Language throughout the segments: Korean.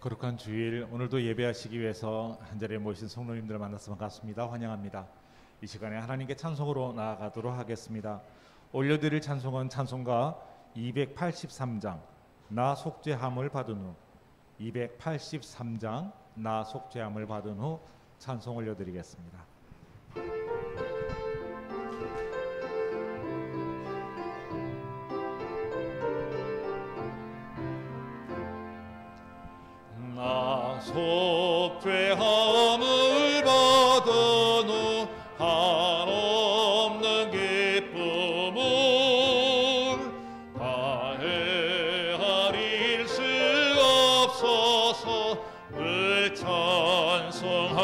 거룩한 주일, 오늘도 예배하시기 위해서 한자리에 모이신 성도님들을 만나서 반갑습니다. 환영합니다. 이 시간에 하나님께 찬송으로 나아가도록 하겠습니다. 올려드릴 찬송은 찬송가 283장 나 속죄함을 받은 후, 283장 나 속죄함을 받은 후 찬송 올려드리겠습니다. 나 속죄함을 받은 후 한없는 기쁨을 다해하릴 수 없어서 늘 찬송합니다.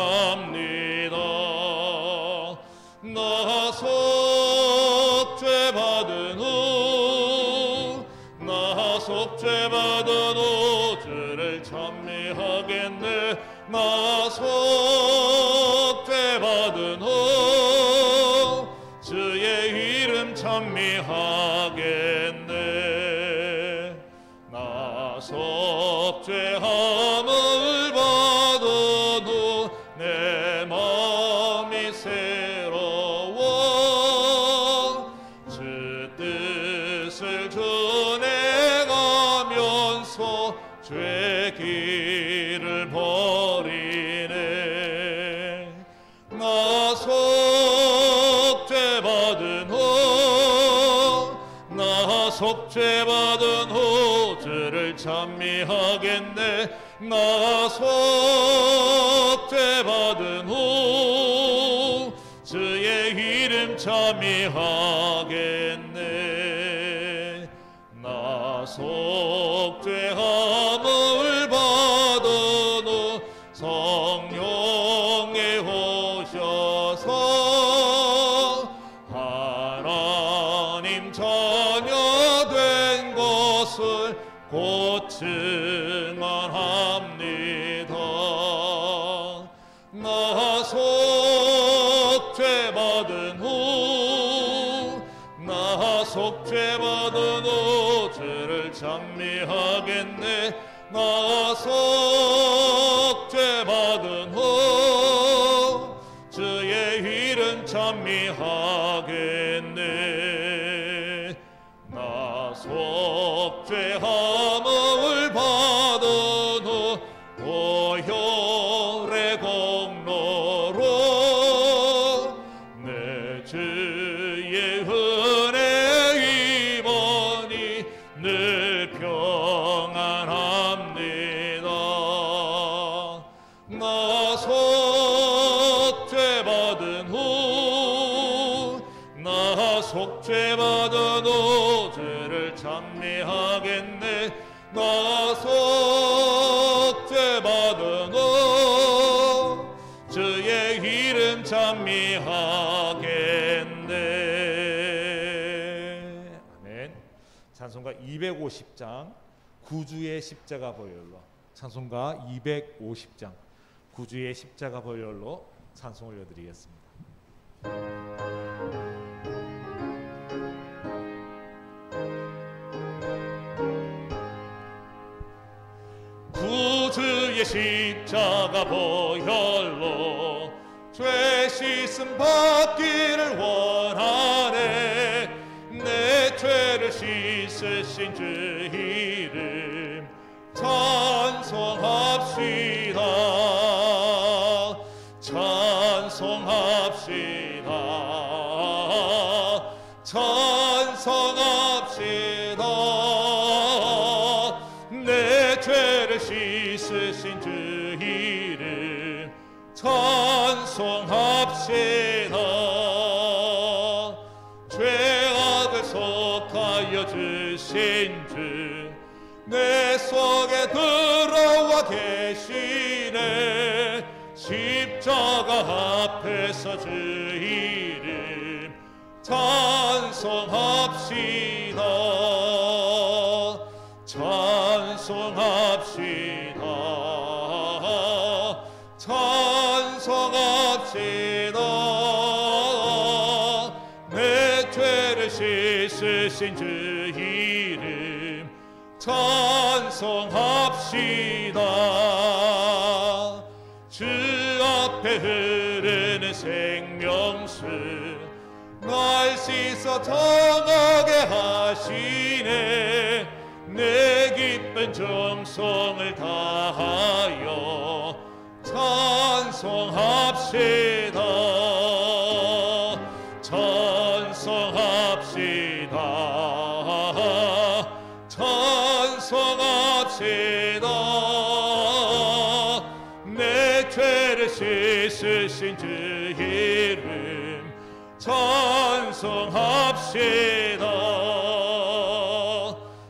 나 속죄받은 후, 나 속죄받은 후 주를 찬미하겠네. 나 속죄받은 후 주의 이름 찬미하겠네. 나 속죄함을 받은 후 내 마음이 새로워 주 뜻을 전해가면서 죄 길을 버리네. 나 속죄받은 후, 나 속죄받은 후 주를 찬미하겠네. 나 속죄받은 후 주의 이름 찬미하겠네. 나 속죄함을 받은 후 성령에 오셔서 하나님 자녀 된 것을 곧 증언합니다. 나 속죄받은 후, 나 속죄받은 후 주를 찬미하겠네. 나 속죄받은 후 주의 이름 찬미하겠네. 나 속죄함을 받은 후 보혈의 공로로 내 주의 은혜 임하니 늘 평안합니다. 나 속죄받은 후, 나 속죄받은 후 주를 찬미하겠네. 나 속죄받은 후 주의 이름 찬미하겠네. 아멘. 찬송가 250장 구주의 십자가 보혈로, 찬송가 250장 구주의 십자가 보혈로 찬송 올려드리겠습니다. 구주의 십자가 보혈로 죄 씻음 받기를 원하네. 내 죄를 씻으신 주 이름 찬송합시다. 찬송합시다. 찬송합시다. 내 죄를 씻으신 주 이름 찬송합시다. 죄악을 속하여 주신 주 내 속에 들어와 계시네. 십자가 앞에서 주 이름 찬송합시다. 찬송합시다. 찬송합시다. 내 죄를 씻으신 주 이름 찬송합시다. 주 앞에 흐르는 생명수 날 씻어 정하게 하시네. 내 기쁜 정성을 다하여 찬송합시다. 찬송합시다. 찬송합시다. 내 죄를 씻으신 주 이름 찬송합시다.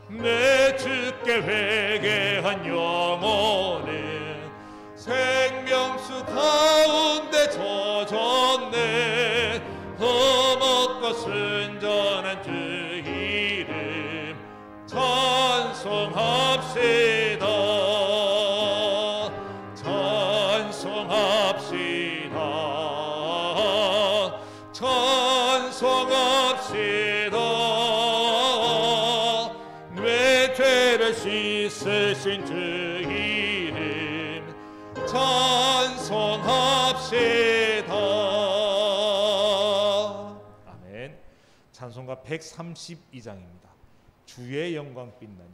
내 주께 회개한 영혼은 생명수 가운데 젖었네. 흠없고 순전한 주 이름 찬송합시다. 찬송합시다. 찬송합시다. 내 죄를 씻으신 주 이름 찬송합시다. 아멘. 찬송가 132장입니다. 주의 영광 빛나니.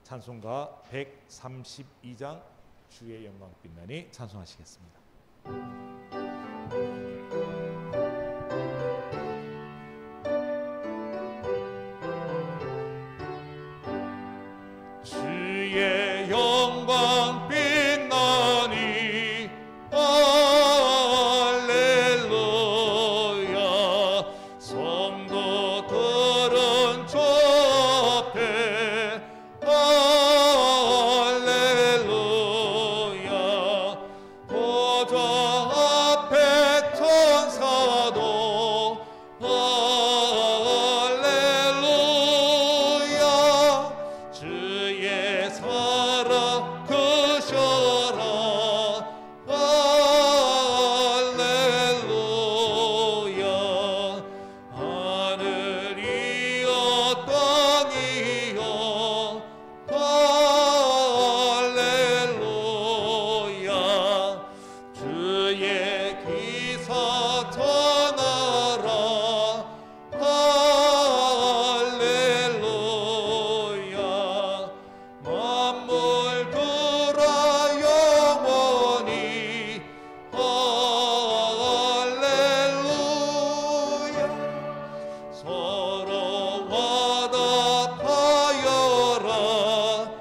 찬송가 132장 주의 영광 빛나니 찬송하시겠습니다. 주의 영광 빛나니 할렐루야. 성도들은 주 앞에 할렐루야. 보좌 앞에 천사도 할렐루야. 주의 사랑 크셔라. 할렐루야. 하늘이여 땅이여 할렐루야. 주의 기사 전하라. 할렐루야. 만물 들어 영원히 할렐루야. 서로 화답하여라.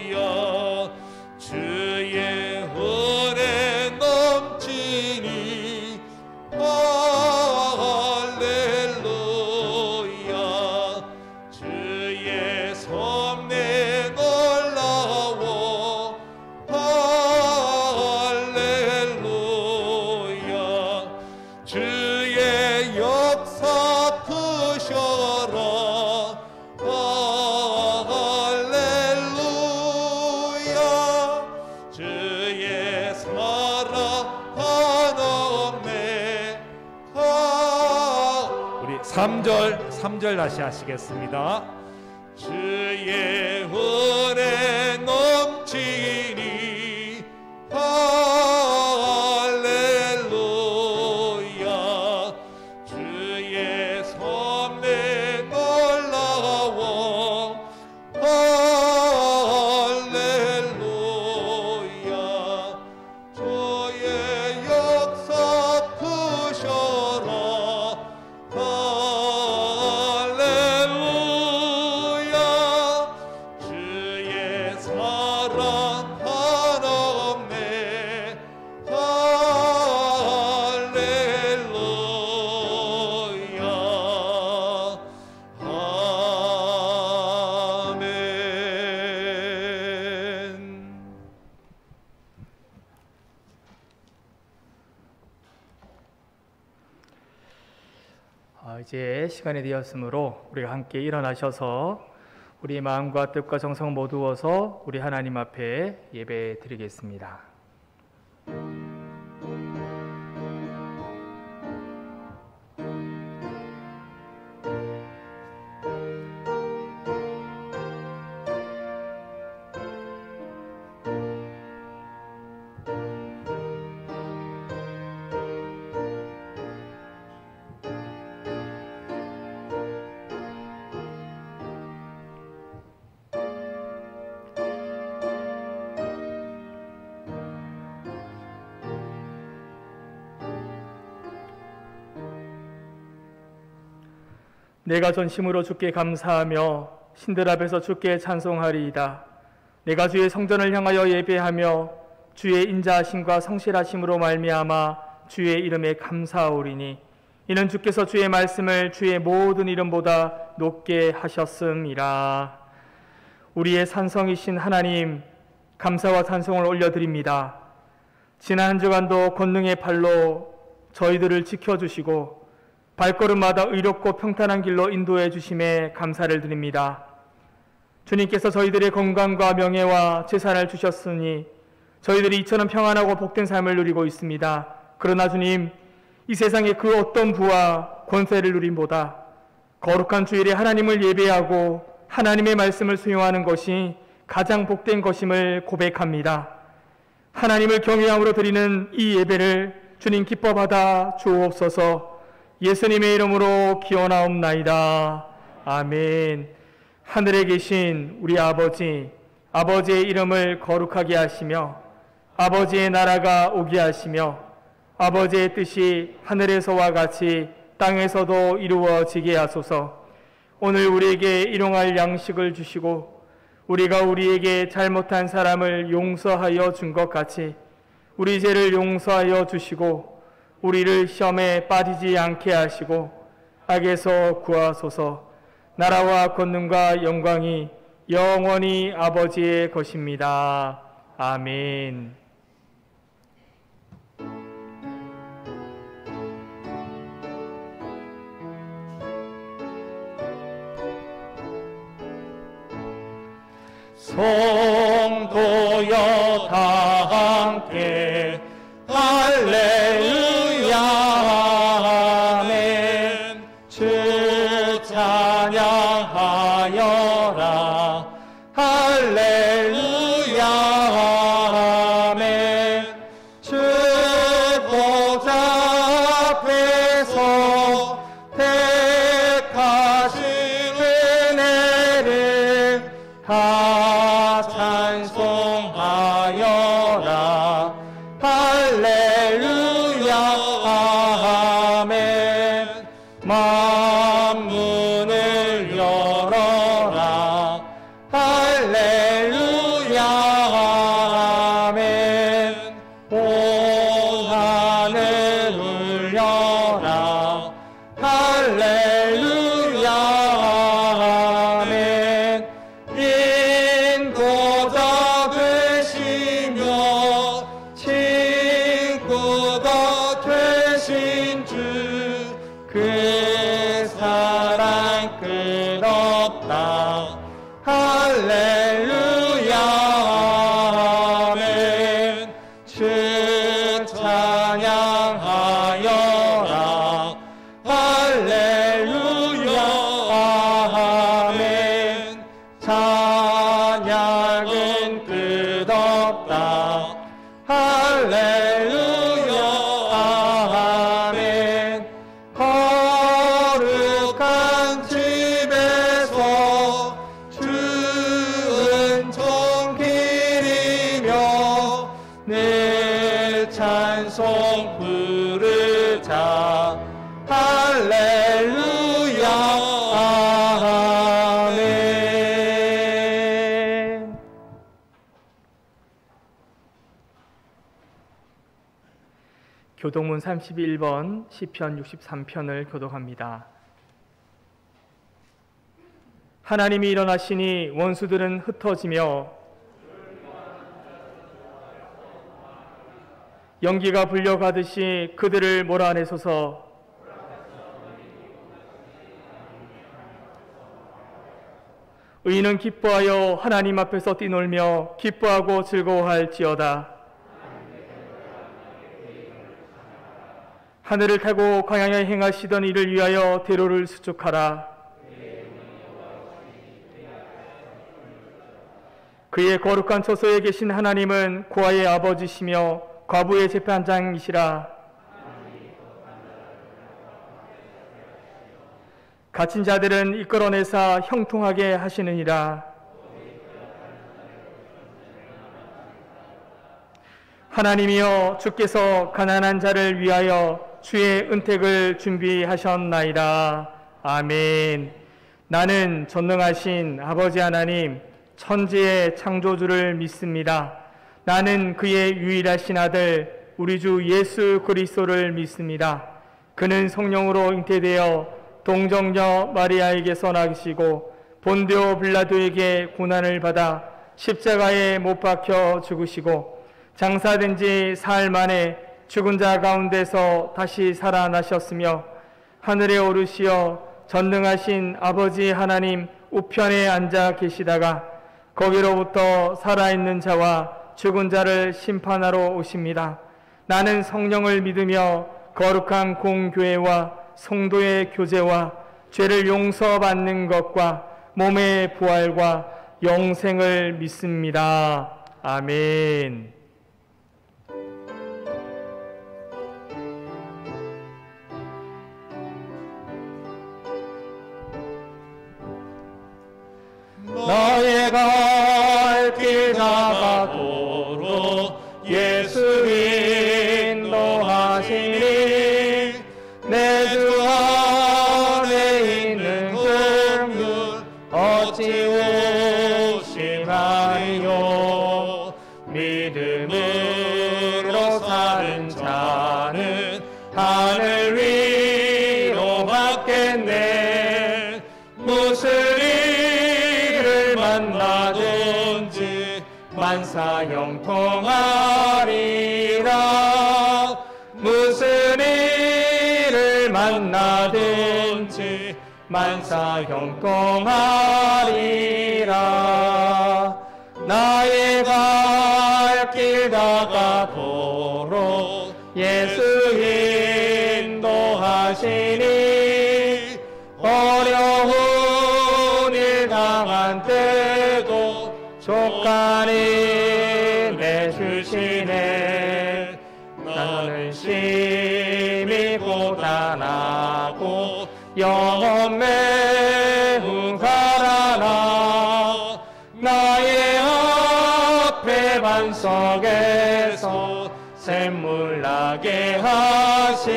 할렐루야. 주의 은혜 넘치니 할렐루야. 주의 섭리 놀라워 할렐루야. 주의 역사 크셔라. 할렐루야. 주의 사랑 한없네. 우리 3절 다시 하시겠습니다. 주의 은혜 넘치니 할렐루야. 주의 섭리 놀라워 할렐루야. 주의 역사 크셔라. 할렐루야. 주의 사랑 한없네. 할렐루야. 아멘. 이제 시간이 되었으므로 우리가 함께 일어나셔서 우리 마음과 뜻과 정성 모두어서 우리 하나님 앞에 예배 드리겠습니다. 내가 전심으로 주께 감사하며 신들 앞에서 주께 찬송하리이다. 내가 주의 성전을 향하여 예배하며 주의 인자하심과 성실하심으로 말미암아 주의 이름에 감사하오리니 이는 주께서 주의 말씀을 주의 모든 이름보다 높게 하셨음이라. 우리의 산성이신 하나님, 감사와 찬송을 올려드립니다. 지난 한 주간도 권능의 팔로 저희들을 지켜주시고 발걸음마다 의롭고 평탄한 길로 인도해 주심에 감사를 드립니다. 주님께서 저희들의 건강과 명예와 재산을 주셨으니 저희들이 이처럼 평안하고 복된 삶을 누리고 있습니다. 그러나 주님, 이 세상의 그 어떤 부와 권세를 누림보다 거룩한 주일에 하나님을 예배하고 하나님의 말씀을 수용하는 것이 가장 복된 것임을 고백합니다. 하나님을 경외함으로 드리는 이 예배를 주님 기뻐 받아 주옵소서. 예수님의 이름으로 기원하옵나이다. 아멘. 하늘에 계신 우리 아버지, 아버지의 이름을 거룩하게 하시며 아버지의 나라가 오게 하시며 아버지의 뜻이 하늘에서와 같이 땅에서도 이루어지게 하소서. 오늘 우리에게 일용할 양식을 주시고 우리가 우리에게 잘못한 사람을 용서하여 준 것 같이 우리 죄를 용서하여 주시고 우리를 시험에 빠지지 않게 하시고 악에서 구하소서. 나라와 권능과 영광이 영원히 아버지의 것입니다. 아멘. 성도여 다 함께 할렐루야 아멘. 주 찬양하여라 할렐루야 아멘. 주 보좌 앞에서 택하신 은혜를 다 찬송하여라 할렐루야 아멘. 만문을 열어라 할렐루야 아멘. 온 하늘 울려라 할렐루야 아멘. 인도자 되시며 친구가 되신 주 그 사랑 끝없다 할렐루야 아멘. 주 찬양하여라 할렐루야 아멘. 찬양은 끝없다 할렐루야 아멘. 거룩한 집에서 주 은총 기리며 늘 찬송 부르자 할렐루야 아멘. 교동문 31번 시편 63편을 교독합니다. 하나님이 일어나시니 원수들은 흩어지며 연기가 불려가듯이 그들을 몰아내소서. 의인은 기뻐하여 하나님 앞에서 뛰놀며 기뻐하고 즐거워할지어다. 하늘을 타고 광야에 행하시던 이를 위하여 대로를 수축하라. 그의 거룩한 처소에 계신 하나님은 고아의 아버지시며 과부의 재판장이시라. 갇힌 자들은 이끌어내사 형통하게 하시느니라. 하나님이여, 주께서 가난한 자를 위하여 주의 은택을 준비하셨나이다. 아멘. 나는 전능하신 아버지 하나님, 천지의 창조주를 믿습니다. 나는 그의 유일하신 아들 우리 주 예수 그리스도를 믿습니다. 그는 성령으로 잉태되어 동정녀 마리아에게서 나시고 본디오 빌라도에게 고난을 받아 십자가에 못 박혀 죽으시고 장사된 지 사흘 만에 죽은 자 가운데서 다시 살아나셨으며 하늘에 오르시어 전능하신 아버지 하나님 우편에 앉아 계시다가 거기로부터 살아있는 자와 죽은 자를 심판하러 오십니다. 나는 성령을 믿으며 거룩한 공교회와 성도의 교제와 죄를 용서받는 것과 몸의 부활과 영생을 믿습니다. 아멘. 너의 갈 길 다가도록 예수 인도하시니 내 주 안에 있는 긍휼 어찌 오심하리요. 믿음으로 사는 자는 하늘 위로 받겠네. 무슨 일을 만나든지 만사 형통하리라. 무슨 일을 만나든지 만사 형통하리라. 나의 갈 길 다가도록 예수 인도하시니 어려운 일 당한 때도 족간이 내주시네. 나는 심히 고단하고 영혼 매우 가라나. 나의 앞에 반석에서 샘물 나게 하시네.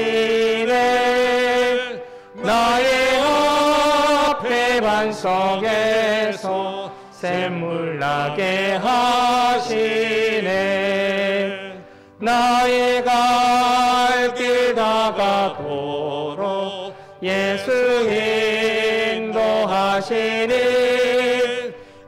나의 앞에 반석에서 샘물 나게 하시네. 나의 갈 길 다가도록 예수 인도하시니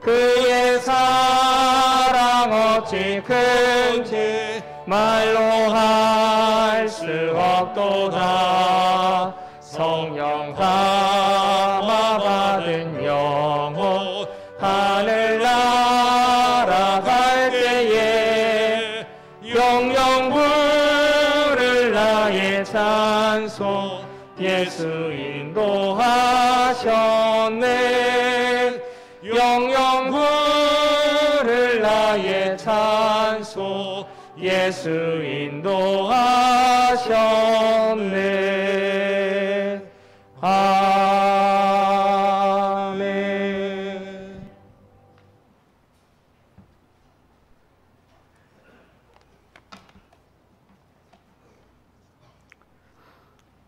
그의 사랑 어찌 큰지 말로 할 수 없도다. 성령 감화 받은 영혼 하늘 날아갈 때에 영영 부를 나의 찬송 예수 인도하셨네. 영영 부를 나의 찬송 예수 인도하셨네. 아멘.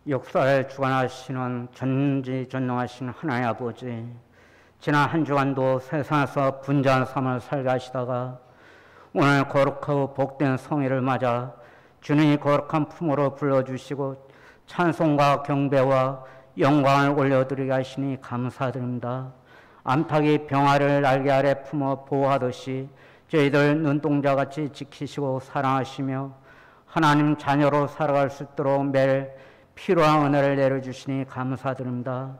역사에 주관하시는 전지전능하신 하나님 아버지, 지난 한 주간도 세상에서 분주한 삶을 살게 하시다가 오늘 거룩하고 복된 성회를 맞아 주님이 거룩한 품으로 불러주시고 찬송과 경배와 영광을 올려드리게 하시니 감사드립니다. 암탉이 병아리를 날개 아래 품어 보호하듯이 저희들 눈동자같이 지키시고 사랑하시며 하나님 자녀로 살아갈 수 있도록 매일 필요한 은혜를 내려주시니 감사드립니다.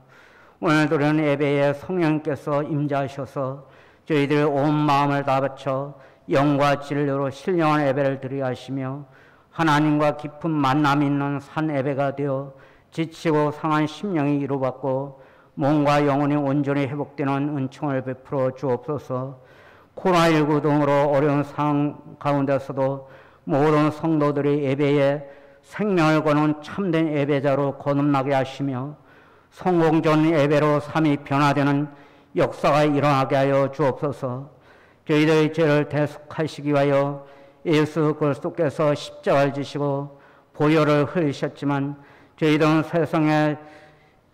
오늘 드리는 예배에 성령께서 임재하셔서 저희들 온 마음을 다 바쳐 영과 진리로 신령한 예배를 드리게 하시며 하나님과 깊은 만남이 있는 산 예배가 되어 지치고 상한 심령이 위로받고 몸과 영혼이 온전히 회복되는 은총을 베풀어 주옵소서. 코로나19 등으로 어려운 상황 가운데서도 모든 성도들이 예배에 생명을 거는 참된 예배자로 거듭나게 하시며 성공전 예배로 삶이 변화되는 역사가 일어나게 하여 주옵소서. 저희들의 죄를 대속하시기 위하여 예수 그리스도께서 십자가를 지시고 보혈을 흘리셨지만 저희들은 세상에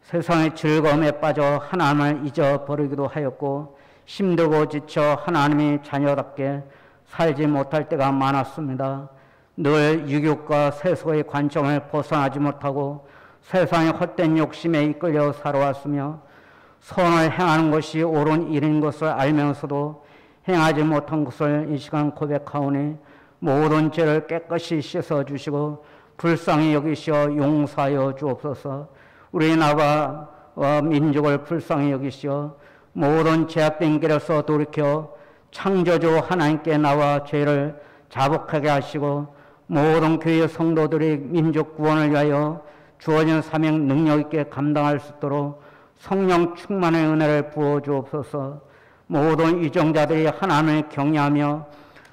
세상의 즐거움에 빠져 하나님을 잊어버리기도 하였고 힘들고 지쳐 하나님의 자녀답게 살지 못할 때가 많았습니다. 늘 유교과 세속의 관점을 벗어나지 못하고 세상의 헛된 욕심에 이끌려 살아왔으며 선을 행하는 것이 옳은 일인 것을 알면서도 행하지 못한 것을 이 시간 고백하오니 모든 죄를 깨끗이 씻어주시고 불쌍히 여기시어 용서하여 주옵소서. 우리 나라와 민족을 불쌍히 여기시어 모든 죄악된 길에서 돌이켜 창조주 하나님께 나와 죄를 자복하게 하시고 모든 교회 성도들이 민족 구원을 위하여 주어진 사명 능력 있게 감당할 수 있도록 성령 충만의 은혜를 부어 주옵소서. 모든 유정자들이 하나님을 경외하며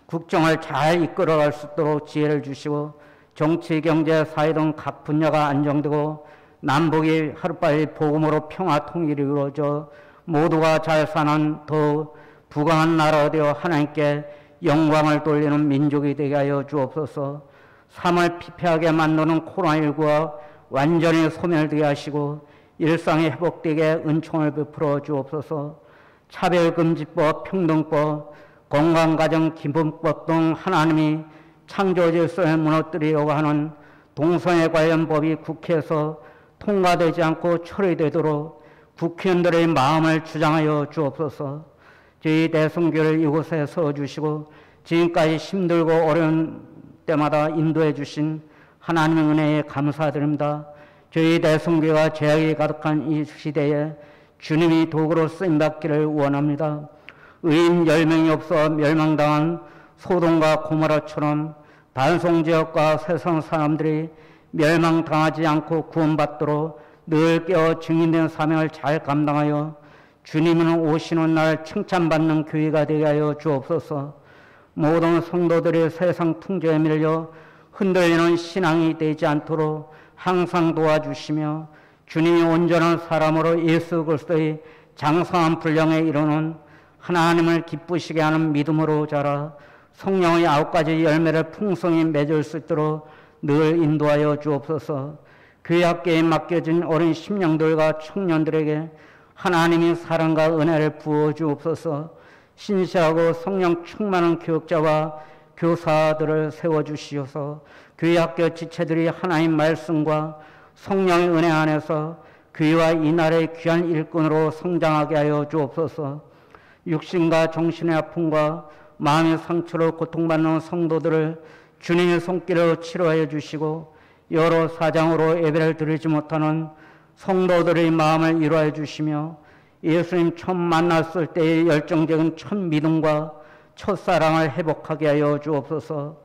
국정을 잘 이끌어갈 수 있도록 지혜를 주시고 정치, 경제, 사회 등 각 분야가 안정되고 남북이 하루빨리 복음으로 평화 통일이 이루어져 모두가 잘 사는 더 부강한 나라가 되어 하나님께 영광을 돌리는 민족이 되게 하여 주옵소서. 삶을 피폐하게 만드는 코로나19가 완전히 소멸되게 하시고 일상이 회복되게 은총을 베풀어 주옵소서. 차별금지법, 평등법, 건강가정 기본법 등 하나님이 창조 질서를 무너뜨리려고 하는 동성애 관련 법이 국회에서 통과되지 않고 처리되도록 국회의원들의 마음을 주장하여 주옵소서. 저희 대성교를 이곳에 세워주시고 지금까지 힘들고 어려운 때마다 인도해 주신 하나님의 은혜에 감사드립니다. 저희 대성교가 죄악이 가득한 이 시대에 주님이 도구로 쓰임받기를 원합니다. 의인 10명이 없어 멸망당한 소돔과 고모라처럼 반송지역과 세상 사람들이 멸망당하지 않고 구원받도록 늘 깨어 증인된 사명을 잘 감당하여 주님은 오시는 날 칭찬받는 교회가 되게 하여 주옵소서. 모든 성도들이 세상 풍조에 밀려 흔들리는 신앙이 되지 않도록 항상 도와주시며 주님이 온전한 사람으로 예수 그리스도의 장성한 분량에 이르는 하나님을 기쁘시게 하는 믿음으로 자라 성령의 9가지 열매를 풍성히 맺을 수 있도록 늘 인도하여 주옵소서. 교회 학교에 맡겨진 어린 심령들과 청년들에게 하나님의 사랑과 은혜를 부어 주옵소서. 신실하고 성령 충만한 교육자와 교사들을 세워주시어서 교회 학교 지체들이 하나님 말씀과 성령의 은혜 안에서 교회와 이 나라의 귀한 일꾼으로 성장하게 하여 주옵소서. 육신과 정신의 아픔과 마음의 상처로 고통받는 성도들을 주님의 손길로 치료하여 주시고 여러 사정으로 예배를 드리지 못하는 성도들의 마음을 위로해 주시며 예수님 처음 만났을 때의 열정적인 첫 믿음과 첫사랑을 회복하게 하여 주옵소서.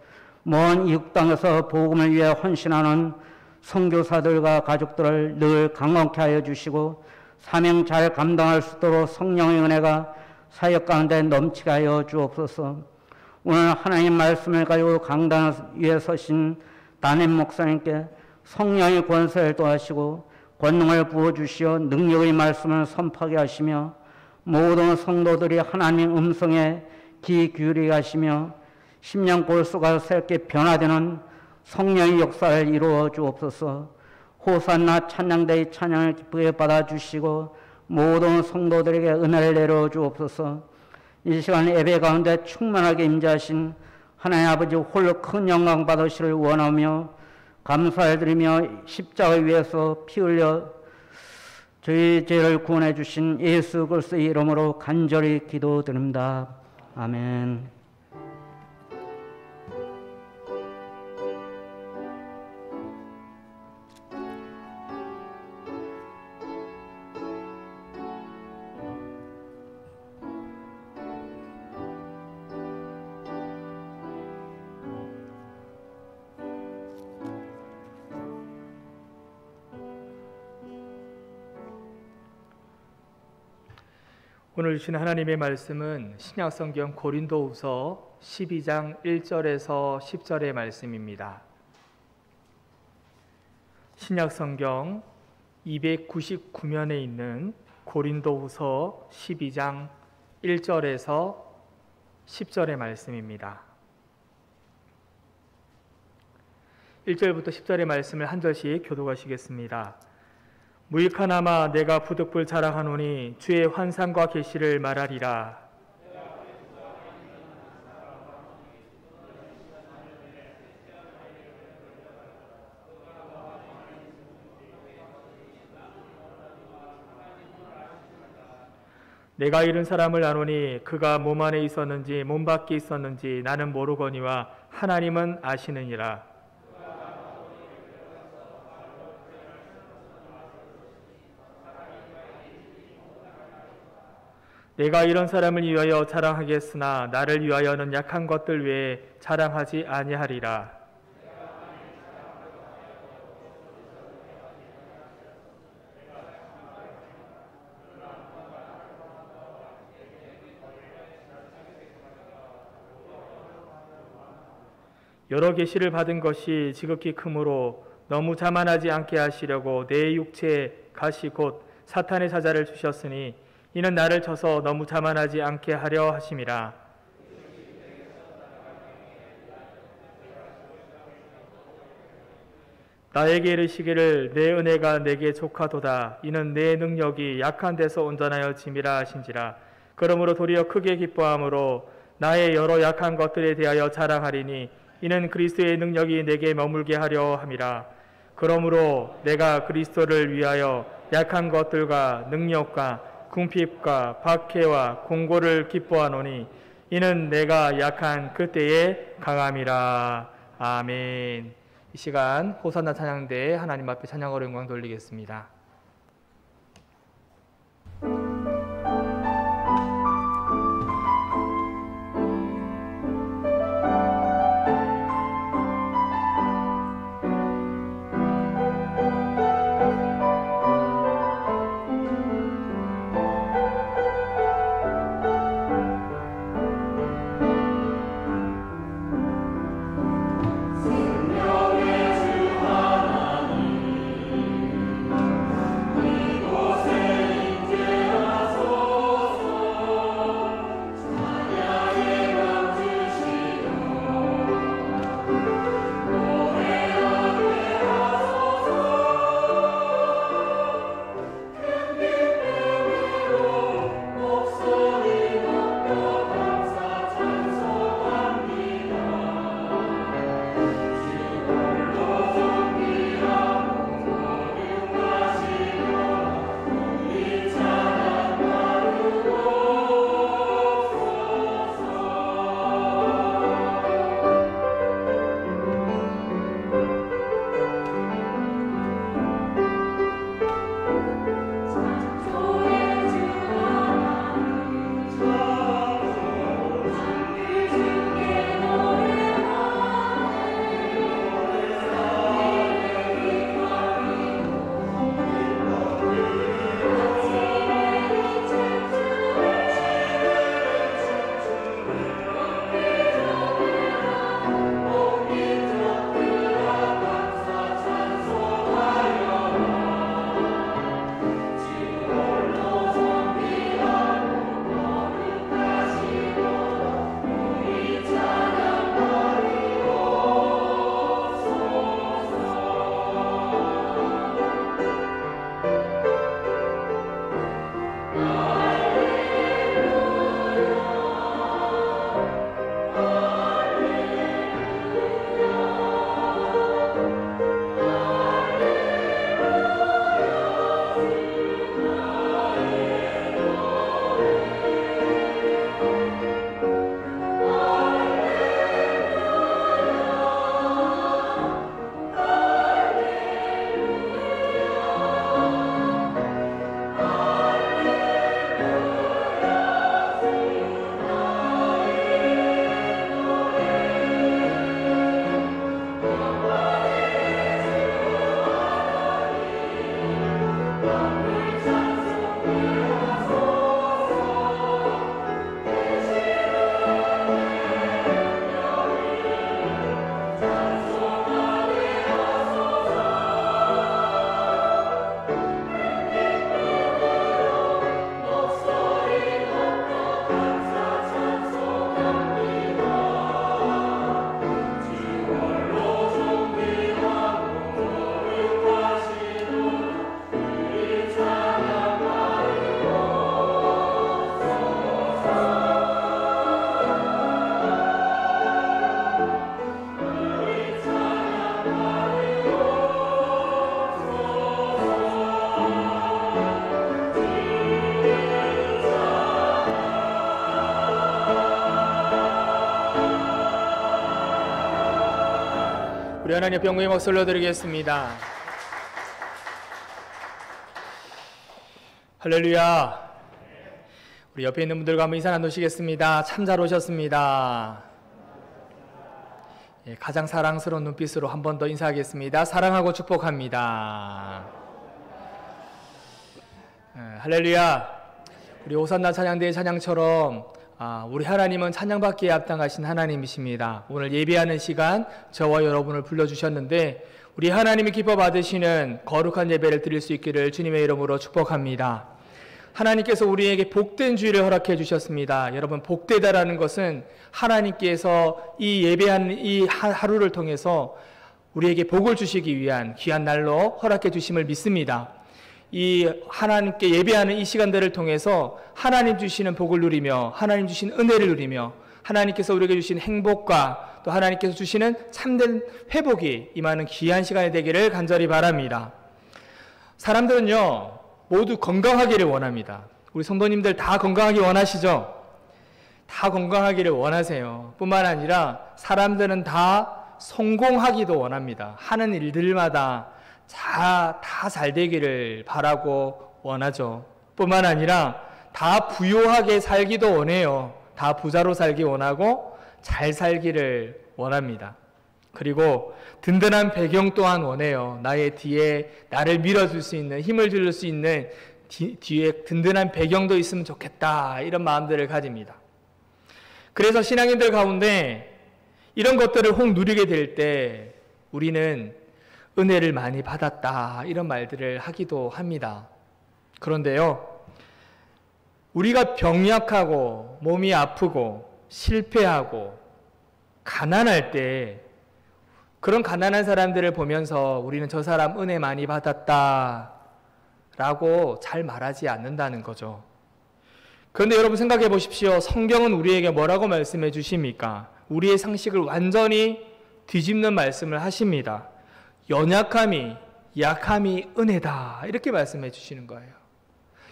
먼 이웃 땅에서 복음을 위해 헌신하는 선교사들과 가족들을 늘 강건케 하여 주시고 사명 잘 감당할 수 있도록 성령의 은혜가 사역 가운데 넘치게 하여 주옵소서. 오늘 하나님 말씀을 가지고 강단 위에 서신 담임 목사님께 성령의 권세를 더하시고 권능을 부어주시어 능력의 말씀을 선포하게 하시며 모든 성도들이 하나님의 음성에 귀 기울이게 하시며 심령 골수가 새롭게 변화되는 성령의 역사를 이루어 주옵소서. 호산나 찬양대의 찬양을 기쁘게 받아주시고 모든 성도들에게 은혜를 내려 주옵소서. 이 시간 예배 가운데 충만하게 임재하신 하나님 아버지 홀로 큰 영광 받으시를 원하며 감사를 드리며 십자가 위에서 피 흘려 저희 죄를 구원해 주신 예수 그리스도의 이름으로 간절히 기도드립니다. 아멘. 오늘 주신 하나님의 말씀은 신약성경 고린도후서 12장 1절에서 10절의 말씀입니다. 신약성경 299면에 있는 고린도후서 12장 1절에서 10절의 말씀입니다. 1절부터 10절의 말씀을 한 절씩 교독하시겠습니다. 무익하나마 내가 부득불 자랑하노니 주의 환상과 계시를 말하리라. 내가 이른 사람을 아노니 그가 몸 안에 있었는지 몸 밖에 있었는지 나는 모르거니와 하나님은 아시느니라. 내가 이런 사람을 위하여 자랑하겠으나 나를 위하여는 약한 것들 외에 자랑하지 아니하리라. 여러 계시를 받은 것이 지극히 크므로 너무 자만하지 않게 하시려고 내 육체에 가시 곧 사탄의 사자를 주셨으니 이는 나를 쳐서 너무 자만하지 않게 하려 하심이라. 나에게 이르시기를 내 은혜가 내게 족하도다. 이는 내 능력이 약한 데서 온전하여 짐이라 하신지라. 그러므로 도리어 크게 기뻐함으로 나의 여러 약한 것들에 대하여 자랑하리니 이는 그리스도의 능력이 내게 머물게 하려 함이라. 그러므로 내가 그리스도를 위하여 약한 것들과 능력과 궁핍과 박해와 공고를 기뻐하노니 이는 내가 약한 그때에 강함이라. 아멘. 이 시간 호산나 찬양대에 하나님 앞에 찬양으로 영광 돌리겠습니다. 생명의 주 하나님 하나님 병구의 목소리 올려드리겠습니다. 할렐루야. 우리 옆에 있는 분들과 한번 인사 나누시겠습니다. 참 잘 오셨습니다. 예, 가장 사랑스러운 눈빛으로 한 번 더 인사하겠습니다. 사랑하고 축복합니다. 할렐루야. 우리 호산나 찬양대의 찬양처럼 우리 하나님은 찬양받기에 합당하신 하나님이십니다. 오늘 예배하는 시간 저와 여러분을 불러주셨는데 우리 하나님이 기뻐 받으시는 거룩한 예배를 드릴 수 있기를 주님의 이름으로 축복합니다. 하나님께서 우리에게 복된 주일을 허락해 주셨습니다. 여러분, 복되다라는 것은 하나님께서 이 예배하는 이 하루를 통해서 우리에게 복을 주시기 위한 귀한 날로 허락해 주심을 믿습니다. 이 하나님께 예배하는 이 시간들을 통해서 하나님 주시는 복을 누리며 하나님 주신 은혜를 누리며 하나님께서 우리에게 주신 행복과 또 하나님께서 주시는 참된 회복이 임하는 귀한 시간이 되기를 간절히 바랍니다. 사람들은요 모두 건강하기를 원합니다. 우리 성도님들 다 건강하기 원하시죠? 다 건강하기를 원하세요. 뿐만 아니라 사람들은 다 성공하기도 원합니다. 하는 일들마다 다 잘 되기를 바라고 원하죠. 뿐만 아니라 다 부유하게 살기도 원해요. 다 부자로 살기 원하고 잘 살기를 원합니다. 그리고 든든한 배경 또한 원해요. 나의 뒤에 나를 밀어줄 수 있는, 힘을 줄 수 있는 뒤에 든든한 배경도 있으면 좋겠다, 이런 마음들을 가집니다. 그래서 신앙인들 가운데 이런 것들을 혹 누리게 될 때 우리는 은혜를 많이 받았다, 이런 말들을 하기도 합니다. 그런데요, 우리가 병약하고 몸이 아프고 실패하고 가난할 때 그런 가난한 사람들을 보면서 우리는 저 사람 은혜 많이 받았다 라고 잘 말하지 않는다는 거죠. 그런데 여러분 생각해 보십시오. 성경은 우리에게 뭐라고 말씀해 주십니까? 우리의 상식을 완전히 뒤집는 말씀을 하십니다. 연약함이 약함이 은혜다, 이렇게 말씀해 주시는 거예요.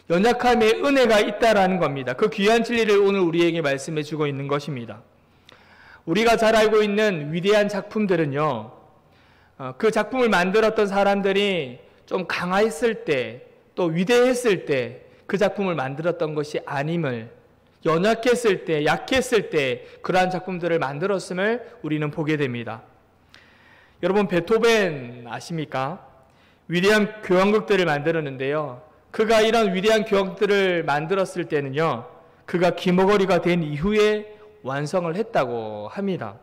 연약함에 은혜가 있다라는 겁니다. 그 귀한 진리를 오늘 우리에게 말씀해 주고 있는 것입니다. 우리가 잘 알고 있는 위대한 작품들은요, 그 작품을 만들었던 사람들이 좀 강했을 때, 또 위대했을 때 그 작품을 만들었던 것이 아님을, 연약했을 때, 약했을 때 그러한 작품들을 만들었음을 우리는 보게 됩니다. 여러분, 베토벤 아십니까? 위대한 교향곡들을 만들었는데요, 그가 이런 위대한 교향들을 만들었을 때는요, 그가 기머거리가 된 이후에 완성을 했다고 합니다.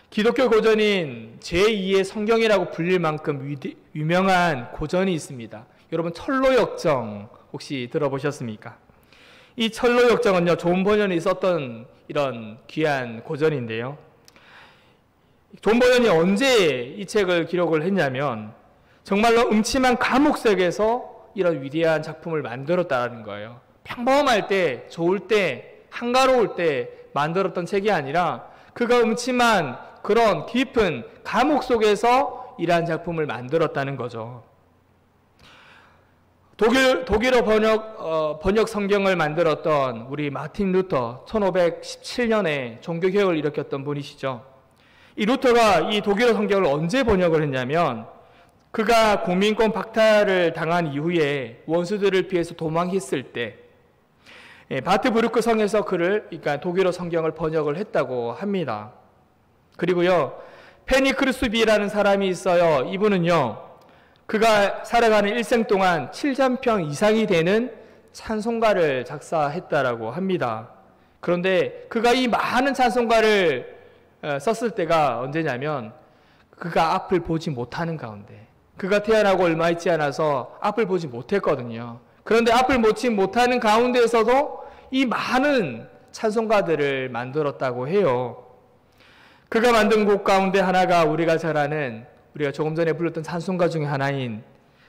기독교 고전인 제2의 성경이라고 불릴 만큼 유명한 고전이 있습니다. 여러분, 철로역정 혹시 들어보셨습니까? 이 철로역정은요, 존 버년이 썼던 이런 귀한 고전인데요, 존 버년이 언제 이 책을 기록을 했냐면 정말로 음침한 감옥 속에서 이런 위대한 작품을 만들었다는 거예요. 평범할 때, 좋을 때, 한가로울 때 만들었던 책이 아니라 그가 음침한 그런 깊은 감옥 속에서 이러한 작품을 만들었다는 거죠. 독일어 번역 성경을 만들었던 우리 마틴 루터, 1517년에 종교개혁을 일으켰던 분이시죠. 이 루터가 이 독일어 성경을 언제 번역을 했냐면 그가 공민권 박탈을 당한 이후에 원수들을 피해서 도망했을 때 바트부르크 성에서 그러니까 독일어 성경을 번역을 했다고 합니다. 그리고요, 페니크루스비라는 사람이 있어요. 이분은요, 그가 살아가는 일생 동안 7,000편 이상이 되는 찬송가를 작사했다라고 합니다. 그런데 그가 이 많은 찬송가를 썼을 때가 언제냐면 그가 앞을 보지 못하는 가운데, 그가 태어나고 얼마 있지 않아서 앞을 보지 못했거든요. 그런데 앞을 보지 못하는 가운데에서도 이 많은 찬송가들을 만들었다고 해요. 그가 만든 곡 가운데 하나가 우리가 잘 아는, 우리가 조금 전에 불렀던 찬송가 중에 하나인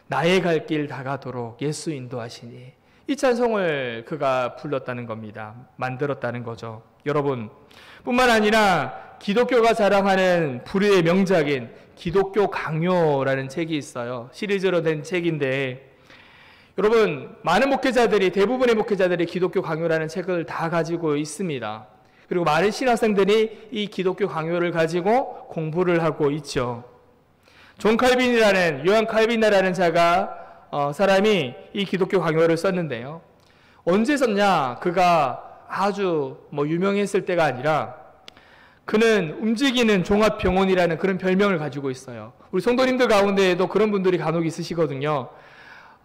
나의 갈 길 다가도록 예수 인도하시니, 이 찬송을 그가 불렀다는 겁니다. 만들었다는 거죠. 여러분, 뿐만 아니라 기독교가 자랑하는 불후의 명작인 기독교 강요라는 책이 있어요. 시리즈로 된 책인데, 여러분, 많은 목회자들이, 대부분의 목회자들이 기독교 강요라는 책을 다 가지고 있습니다. 그리고 많은 신학생들이 이 기독교 강요를 가지고 공부를 하고 있죠. 존 칼빈이라는, 요한 칼빈이라는 사람이 이 기독교 강요를 썼는데요. 언제 썼냐? 그가 아주 유명했을 때가 아니라 그는 움직이는 종합병원이라는 그런 별명을 가지고 있어요. 우리 성도님들 가운데에도 그런 분들이 간혹 있으시거든요.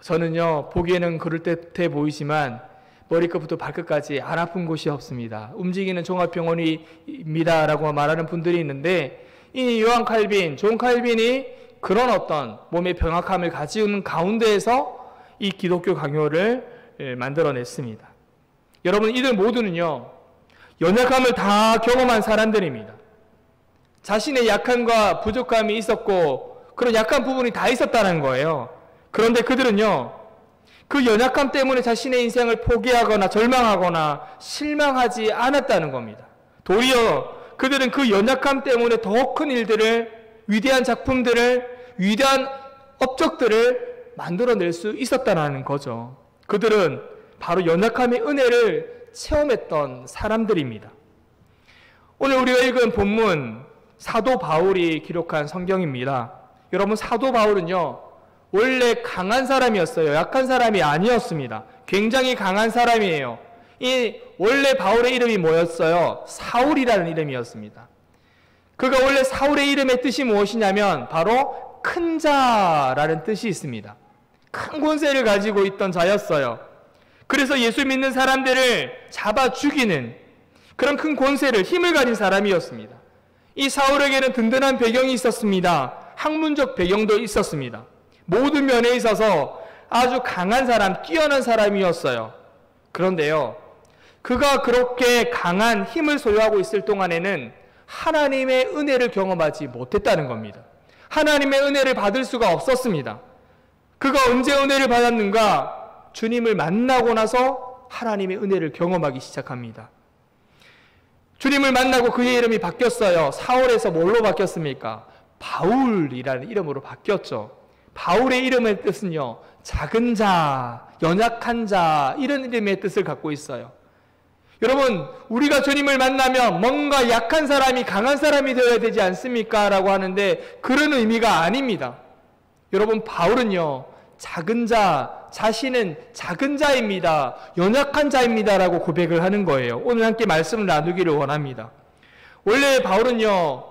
저는요, 보기에는 그럴듯해 보이지만 머리끝부터 발끝까지 안 아픈 곳이 없습니다. 움직이는 종합병원입니다 라고 말하는 분들이 있는데, 이 요한 칼빈, 존 칼빈이 그런 어떤 몸의 병약함을 가지는 가운데에서 이 기독교 강요를 만들어냈습니다. 여러분, 이들 모두는요, 연약함을 다 경험한 사람들입니다. 자신의 약함과 부족함이 있었고 그런 약한 부분이 다 있었다는 거예요. 그런데 그들은요, 그 연약함 때문에 자신의 인생을 포기하거나 절망하거나 실망하지 않았다는 겁니다. 도리어 그들은 그 연약함 때문에 더 큰 일들을, 위대한 작품들을, 위대한 업적들을 만들어낼 수 있었다는 거죠. 그들은 바로 연약함의 은혜를 체험했던 사람들입니다. 오늘 우리가 읽은 본문, 사도 바울이 기록한 성경입니다. 여러분, 사도 바울은요, 원래 강한 사람이었어요. 약한 사람이 아니었습니다. 굉장히 강한 사람이에요. 원래 바울의 이름이 뭐였어요? 사울이라는 이름이었습니다. 그가 원래 사울의 이름의 뜻이 무엇이냐면 바로 큰 자라는 뜻이 있습니다. 큰 권세를 가지고 있던 자였어요. 그래서 예수 믿는 사람들을 잡아 죽이는 그런 큰 권세를, 힘을 가진 사람이었습니다. 이 사울에게는 든든한 배경이 있었습니다. 학문적 배경도 있었습니다. 모든 면에 있어서 아주 강한 사람, 뛰어난 사람이었어요. 그런데요, 그가 그렇게 강한 힘을 소유하고 있을 동안에는 하나님의 은혜를 경험하지 못했다는 겁니다. 하나님의 은혜를 받을 수가 없었습니다. 그가 언제 은혜를 받았는가? 주님을 만나고 나서 하나님의 은혜를 경험하기 시작합니다. 주님을 만나고 그의 이름이 바뀌었어요. 사울에서 뭘로 바뀌었습니까? 바울이라는 이름으로 바뀌었죠. 바울의 이름의 뜻은요, 작은 자, 연약한 자, 이런 이름의 뜻을 갖고 있어요. 여러분, 우리가 주님을 만나면 뭔가 약한 사람이 강한 사람이 되어야 되지 않습니까? 라고 하는데 그런 의미가 아닙니다. 여러분, 바울은요, 작은 자, 자신은 작은 자입니다, 연약한 자입니다 라고 고백을 하는 거예요. 오늘 함께 말씀을 나누기를 원합니다. 원래 바울은요,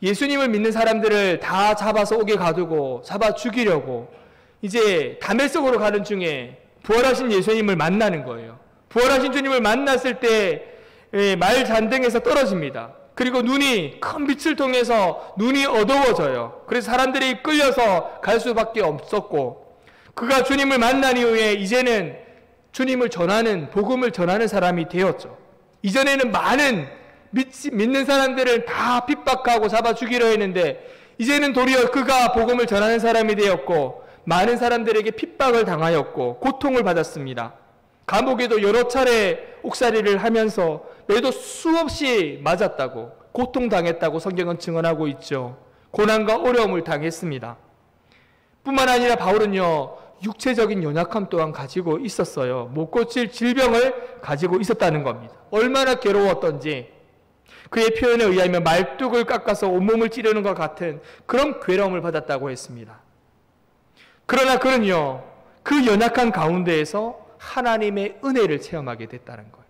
예수님을 믿는 사람들을 다 잡아서 옥에 가두고 잡아 죽이려고 이제 다메섹으로 가는 중에 부활하신 예수님을 만나는 거예요. 부활하신 주님을 만났을 때 말 잔등에서 떨어집니다. 그리고 눈이, 큰 빛을 통해서 눈이 어두워져요. 그래서 사람들이 끌려서 갈 수밖에 없었고, 그가 주님을 만난 이후에 이제는 주님을 전하는, 복음을 전하는 사람이 되었죠. 이전에는 많은 믿는 사람들을 다 핍박하고 잡아 죽이려 했는데 이제는 도리어 그가 복음을 전하는 사람이 되었고, 많은 사람들에게 핍박을 당하였고 고통을 받았습니다. 감옥에도 여러 차례 옥살이를 하면서 매도 수없이 맞았다고, 고통당했다고 성경은 증언하고 있죠. 고난과 어려움을 당했습니다. 뿐만 아니라 바울은요, 육체적인 연약함 또한 가지고 있었어요. 못 고칠 질병을 가지고 있었다는 겁니다. 얼마나 괴로웠던지, 그의 표현에 의하면 말뚝을 깎아서 온몸을 찌르는 것 같은 그런 괴로움을 받았다고 했습니다. 그러나 그는요, 그 연약한 가운데에서 하나님의 은혜를 체험하게 됐다는 거예요.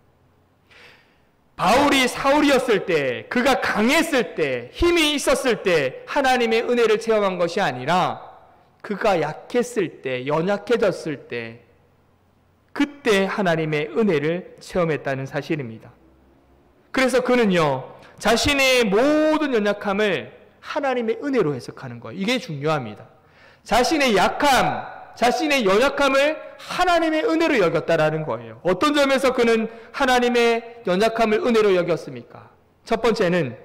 바울이 사울이었을 때, 그가 강했을 때, 힘이 있었을 때 하나님의 은혜를 체험한 것이 아니라 그가 약했을 때, 연약해졌을 때, 그때 하나님의 은혜를 체험했다는 사실입니다. 그래서 그는요, 자신의 모든 연약함을 하나님의 은혜로 해석하는 거예요. 이게 중요합니다. 자신의 약함, 자신의 연약함을 하나님의 은혜로 여겼다라는 거예요. 어떤 점에서 그는 하나님의 연약함을 은혜로 여겼습니까? 첫 번째는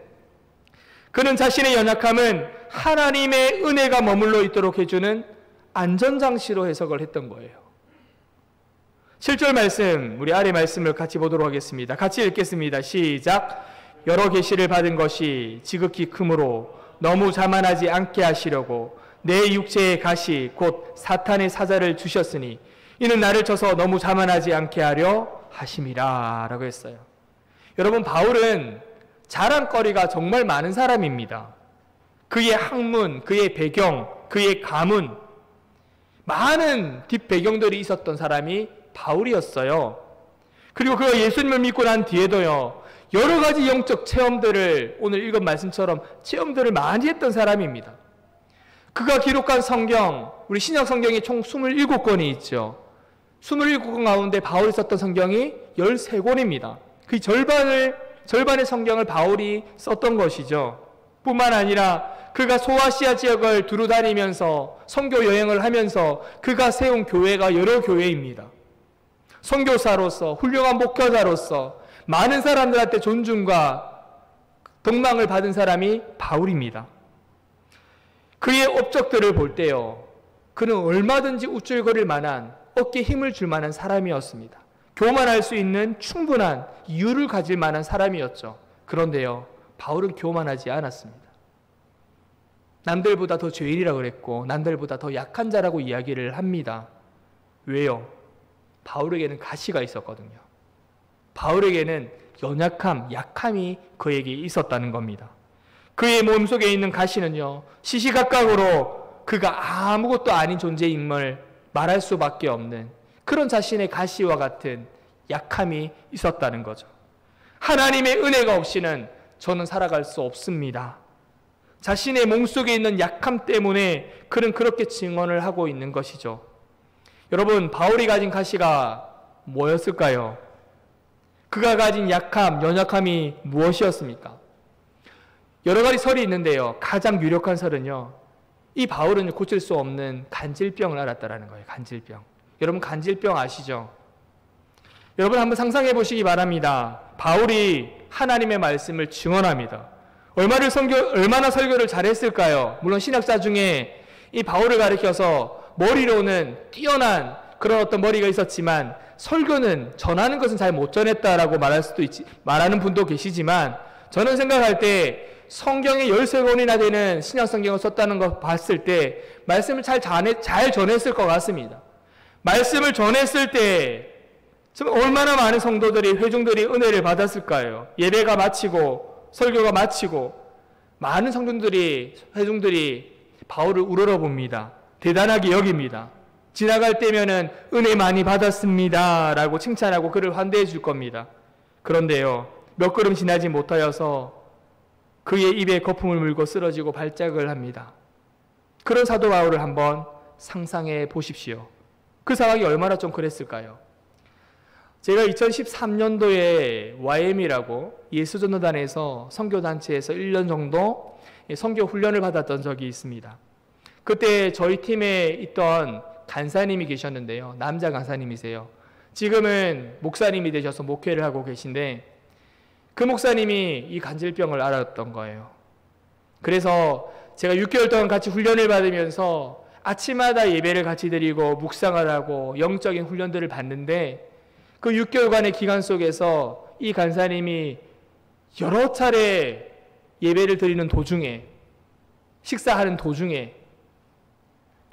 그는 자신의 연약함은 하나님의 은혜가 머물러 있도록 해주는 안전장치로 해석을 했던 거예요. 7절 말씀, 우리 아래 말씀을 같이 보도록 하겠습니다. 같이 읽겠습니다. 시작. 여러 계시를 받은 것이 지극히 크므로 너무 자만하지 않게 하시려고 내 육체의 가시 곧 사탄의 사자를 주셨으니 이는 나를 쳐서 너무 자만하지 않게 하려 하심이라 라고 했어요. 여러분, 바울은 자랑거리가 정말 많은 사람입니다. 그의 학문, 그의 배경, 그의 가문, 많은 뒷배경들이 있었던 사람이 바울이었어요. 그리고 그가 예수님을 믿고 난 뒤에도요, 여러 가지 영적 체험들을, 오늘 읽은 말씀처럼 체험들을 많이 했던 사람입니다. 그가 기록한 성경, 우리 신약 성경이 총 27권이 있죠. 27권 가운데 바울이 썼던 성경이 13권입니다. 그 절반의 성경을 바울이 썼던 것이죠. 뿐만 아니라 그가 소아시아 지역을 두루 다니면서 선교 여행을 하면서 그가 세운 교회가 여러 교회입니다. 선교사로서, 훌륭한 목회자로서 많은 사람들한테 존중과 덕망을 받은 사람이 바울입니다. 그의 업적들을 볼 때요, 그는 얼마든지 우쭐거릴 만한, 어깨에 힘을 줄 만한 사람이었습니다. 교만할 수 있는 충분한 이유를 가질 만한 사람이었죠. 그런데요, 바울은 교만하지 않았습니다. 남들보다 더 죄인이라고 그랬고 남들보다 더 약한 자라고 이야기를 합니다. 왜요? 바울에게는 가시가 있었거든요. 바울에게는 연약함, 약함이 그에게 있었다는 겁니다. 그의 몸속에 있는 가시는요, 시시각각으로 그가 아무것도 아닌 존재임을 말할 수밖에 없는 그런 자신의 가시와 같은 약함이 있었다는 거죠. 하나님의 은혜가 없이는 저는 살아갈 수 없습니다. 자신의 몸속에 있는 약함 때문에 그는 그렇게 증언을 하고 있는 것이죠. 여러분, 바울이 가진 가시가 뭐였을까요? 그가 가진 약함, 연약함이 무엇이었습니까? 여러 가지 설이 있는데요, 가장 유력한 설은요, 이 바울은 고칠 수 없는 간질병을 앓았다라는 거예요. 간질병. 여러분, 간질병 아시죠? 여러분, 한번 상상해 보시기 바랍니다. 바울이 하나님의 말씀을 증언합니다. 얼마나 설교를 잘했을까요? 물론 신학자 중에 이 바울을 가리켜서 머리로는 뛰어난 그런 어떤 머리가 있었지만 설교는 전하는 것은 잘 못 전했다라고 말하는 분도 계시지만, 저는 생각할 때 성경에 13권이나 되는 신약 성경을 썼다는 거 봤을 때 말씀을 잘 전했을 것 같습니다. 말씀을 전했을 때 얼마나 많은 성도들이, 회중들이 은혜를 받았을까요? 예배가 마치고 설교가 마치고 많은 성도들이, 회중들이 바울을 우러러봅니다. 대단하게 여깁니다. 지나갈 때면은 은혜 많이 받았습니다 라고 칭찬하고 그를 환대해 줄 겁니다. 그런데요, 몇 걸음 지나지 못하여서 그의 입에 거품을 물고 쓰러지고 발작을 합니다. 그런 사도 바울을 한번 상상해 보십시오. 그 상황이 얼마나 좀 그랬을까요? 제가 2013년도에 YM이라고 예수전도단에서 선교단체에서 1년 정도 선교 훈련을 받았던 적이 있습니다. 그때 저희 팀에 있던 간사님이 계셨는데요. 남자 간사님이세요. 지금은 목사님이 되셔서 목회를 하고 계신데, 그 목사님이 이 간질병을 앓았던 거예요. 그래서 제가 6개월 동안 같이 훈련을 받으면서 아침마다 예배를 같이 드리고 묵상을 하고 영적인 훈련들을 받는데, 그 6개월간의 기간 속에서 이 간사님이 여러 차례 예배를 드리는 도중에, 식사하는 도중에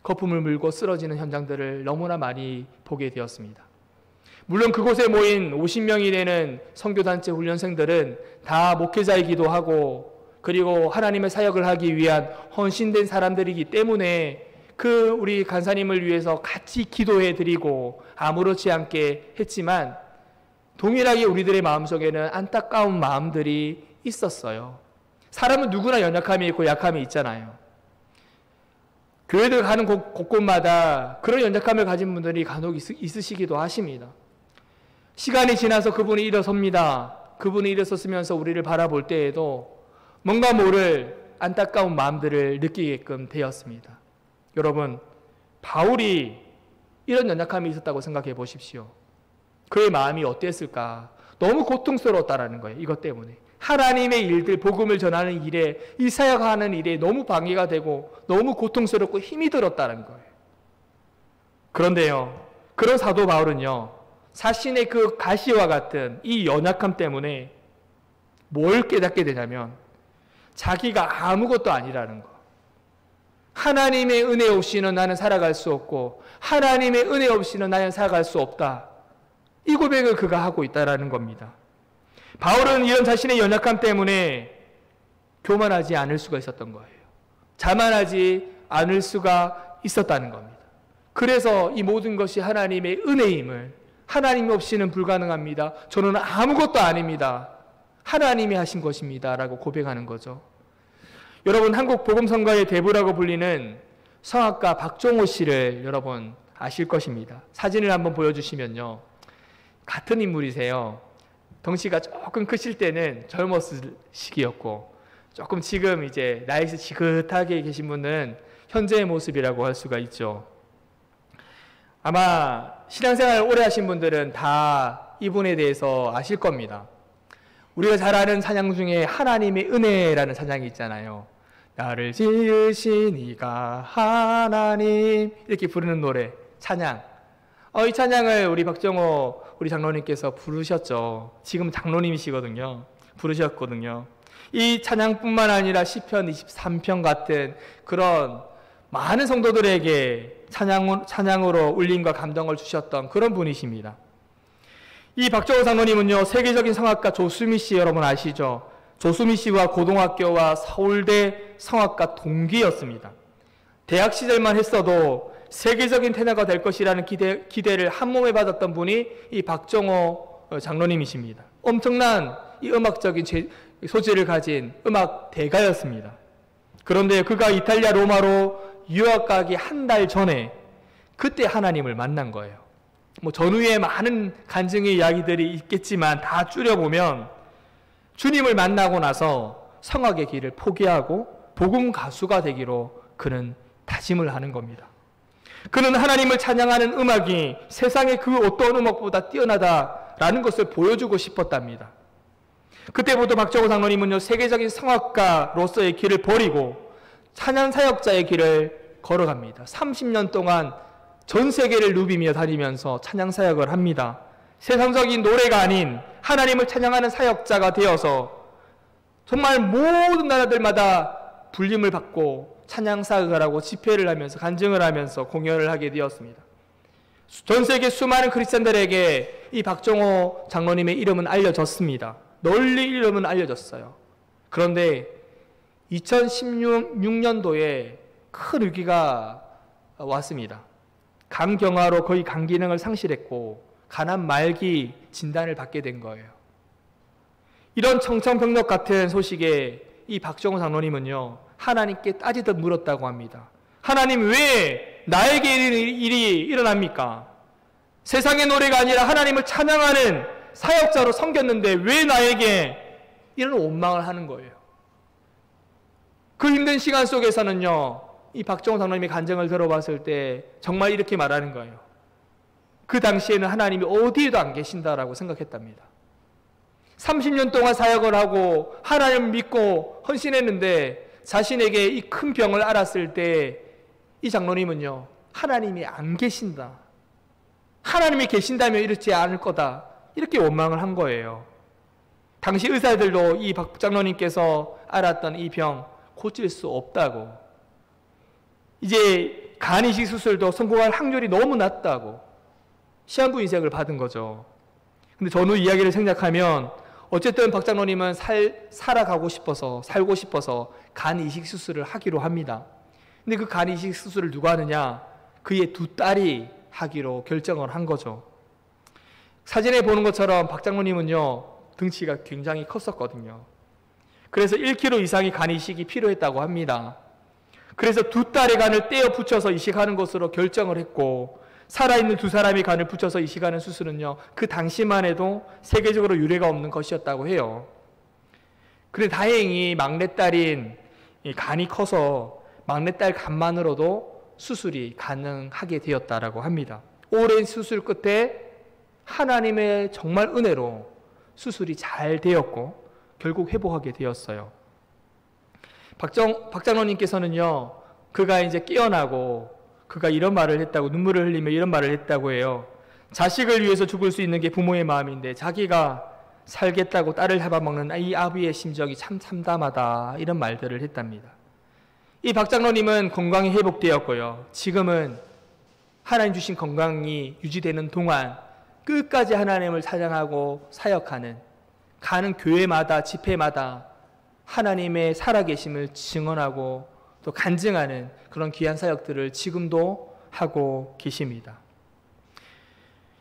거품을 물고 쓰러지는 현장들을 너무나 많이 보게 되었습니다. 물론 그곳에 모인 50명이 되는 선교단체 훈련생들은 다 목회자이기도 하고, 그리고 하나님의 사역을 하기 위한 헌신된 사람들이기 때문에 우리 간사님을 위해서 같이 기도해 드리고 아무렇지 않게 했지만, 동일하게 우리들의 마음속에는 안타까운 마음들이 있었어요. 사람은 누구나 연약함이 있고 약함이 있잖아요. 교회들 가는 곳곳마다 그런 연약함을 가진 분들이 간혹 있으시기도 하십니다. 시간이 지나서 그분이 일어섭니다. 그분이 일어섰으면서 우리를 바라볼 때에도 뭔가 모를 안타까운 마음들을 느끼게끔 되었습니다. 여러분, 바울이 이런 연약함이 있었다고 생각해 보십시오. 그의 마음이 어땠을까? 너무 고통스러웠다라는 거예요. 이것 때문에. 하나님의 일들, 복음을 전하는 일에, 이 사역하는 일에 너무 방해가 되고 너무 고통스럽고 힘이 들었다는 거예요. 그런데요, 그런 사도 바울은요, 자신의 그 가시와 같은 이 연약함 때문에 뭘 깨닫게 되냐면, 자기가 아무것도 아니라는 거. 하나님의 은혜 없이는 나는 살아갈 수 없고 하나님의 은혜 없이는 나는 살아갈 수 없다. 이 고백을 그가 하고 있다라는 겁니다. 바울은 이런 자신의 연약함 때문에 교만하지 않을 수가 있었던 거예요. 자만하지 않을 수가 있었다는 겁니다. 그래서 이 모든 것이 하나님의 은혜임을, 하나님 없이는 불가능합니다, 저는 아무것도 아닙니다, 하나님이 하신 것입니다 라고 고백하는 거죠. 여러분, 한국 복음성가의 대부라고 불리는 성악가 박종호 씨를 여러분 아실 것입니다. 사진을 한번 보여주시면요, 같은 인물이세요. 덩치가 조금 크실 때는 젊었을 시기였고, 조금 지금 이제 나이에서 지긋하게 계신 분은 현재의 모습이라고 할 수가 있죠. 아마 신앙생활 오래 하신 분들은 다 이분에 대해서 아실 겁니다. 우리가 잘 아는 찬양 중에 하나님의 은혜라는 찬양이 있잖아요. 나를 지으신 이가 하나님, 이렇게 부르는 노래, 찬양. 이 찬양을 우리 박정호 우리 장로님께서 부르셨죠. 지금 장로님이시거든요. 부르셨거든요. 이 찬양뿐만 아니라 시편 23편 같은 그런 많은 성도들에게 찬양으로 울림과 감동을 주셨던 그런 분이십니다. 이 박정호 장로님은요, 세계적인 성악가 조수미 씨 여러분 아시죠? 조수미 씨와 고등학교와 서울대 성악가 동기였습니다. 대학 시절만 했어도 세계적인 테너가 될 것이라는 기대를 한몸에 받았던 분이 이 박정호 장로님이십니다. 엄청난 이 음악적인 소질을 가진 음악 대가였습니다. 그런데 그가 이탈리아 로마로 유학 가기 한 달 전에 그때 하나님을 만난 거예요. 전후에 많은 간증의 이야기들이 있겠지만 다 줄여보면 주님을 만나고 나서 성악의 길을 포기하고 복음 가수가 되기로 그는 다짐을 하는 겁니다. 그는 하나님을 찬양하는 음악이 세상의 그 어떤 음악보다 뛰어나다라는 것을 보여주고 싶었답니다. 그때부터 박정호 장로님은요, 세계적인 성악가로서의 길을 버리고 찬양 사역자의 길을 걸어갑니다. 30년 동안 전 세계를 누비며 다니면서 찬양 사역을 합니다. 세상적인 노래가 아닌 하나님을 찬양하는 사역자가 되어서 정말 모든 나라들마다 불림을 받고 찬양 사역을 하고 집회를 하면서 간증을 하면서 공연을 하게 되었습니다. 전 세계 수많은 크리스찬들에게 이 박정호 장로님의 이름은 알려졌습니다. 널리 이름은 알려졌어요. 그런데 2016년도에 큰 위기가 왔습니다. 간경화로 거의 간 기능을 상실했고 간암 말기 진단을 받게 된 거예요. 이런 청천벽력 같은 소식에 이 박정호 장로님은요, 하나님께 따지듯 물었다고 합니다. 하나님, 왜 나에게 일이 일어납니까? 세상의 노래가 아니라 하나님을 찬양하는 사역자로 섬겼는데 왜 나에게 이런 원망을 하는 거예요? 그 힘든 시간 속에서는요, 이 박정호 장로님의 간증을 들어봤을 때 정말 이렇게 말하는 거예요. 그 당시에는 하나님이 어디에도 안 계신다라고 생각했답니다. 30년 동안 사역을 하고 하나님을 믿고 헌신했는데 자신에게 이 큰 병을 알았을 때 이 장로님은요, 하나님이 안 계신다, 하나님이 계신다면 이렇지 않을 거다, 이렇게 원망을 한 거예요. 당시 의사들도 이 박 장로님께서 알았던 이 병 고칠 수 없다고, 이제 간 이식 수술도 성공할 확률이 너무 낮다고 시한부 인색을 받은 거죠. 근데 전후 이야기를 생각하면 어쨌든 박 장로님은 살아가고 싶어서, 살고 싶어서 간 이식 수술을 하기로 합니다. 근데 그 간 이식 수술을 누가 하느냐? 그의 두 딸이 하기로 결정을 한 거죠. 사진에 보는 것처럼 박 장로님은요, 등치가 굉장히 컸었거든요. 그래서 1kg 이상의 간 이식이 필요했다고 합니다. 그래서 두 딸의 간을 떼어 붙여서 이식하는 것으로 결정을 했고, 살아있는 두 사람의 간을 붙여서 이식하는 수술은요, 그 당시만 해도 세계적으로 유례가 없는 것이었다고 해요. 그런데 다행히 막내딸인 간이 커서 막내딸 간만으로도 수술이 가능하게 되었다라고 합니다. 오랜 수술 끝에 하나님의 정말 은혜로 수술이 잘 되었고 결국 회복하게 되었어요. 박 장로님께서는요, 그가 이제 깨어나고 그가 이런 말을 했다고, 눈물을 흘리며 이런 말을 했다고 해요. 자식을 위해서 죽을 수 있는 게 부모의 마음인데 자기가 살겠다고 딸을 잡아먹는 이 아비의 심정이 참 참담하다, 이런 말들을 했답니다. 이 박 장로님은 건강이 회복되었고요, 지금은 하나님 주신 건강이 유지되는 동안 끝까지 하나님을 찬양하고 사역하는 가는 교회마다 집회마다 하나님의 살아계심을 증언하고 또 간증하는 그런 귀한 사역들을 지금도 하고 계십니다.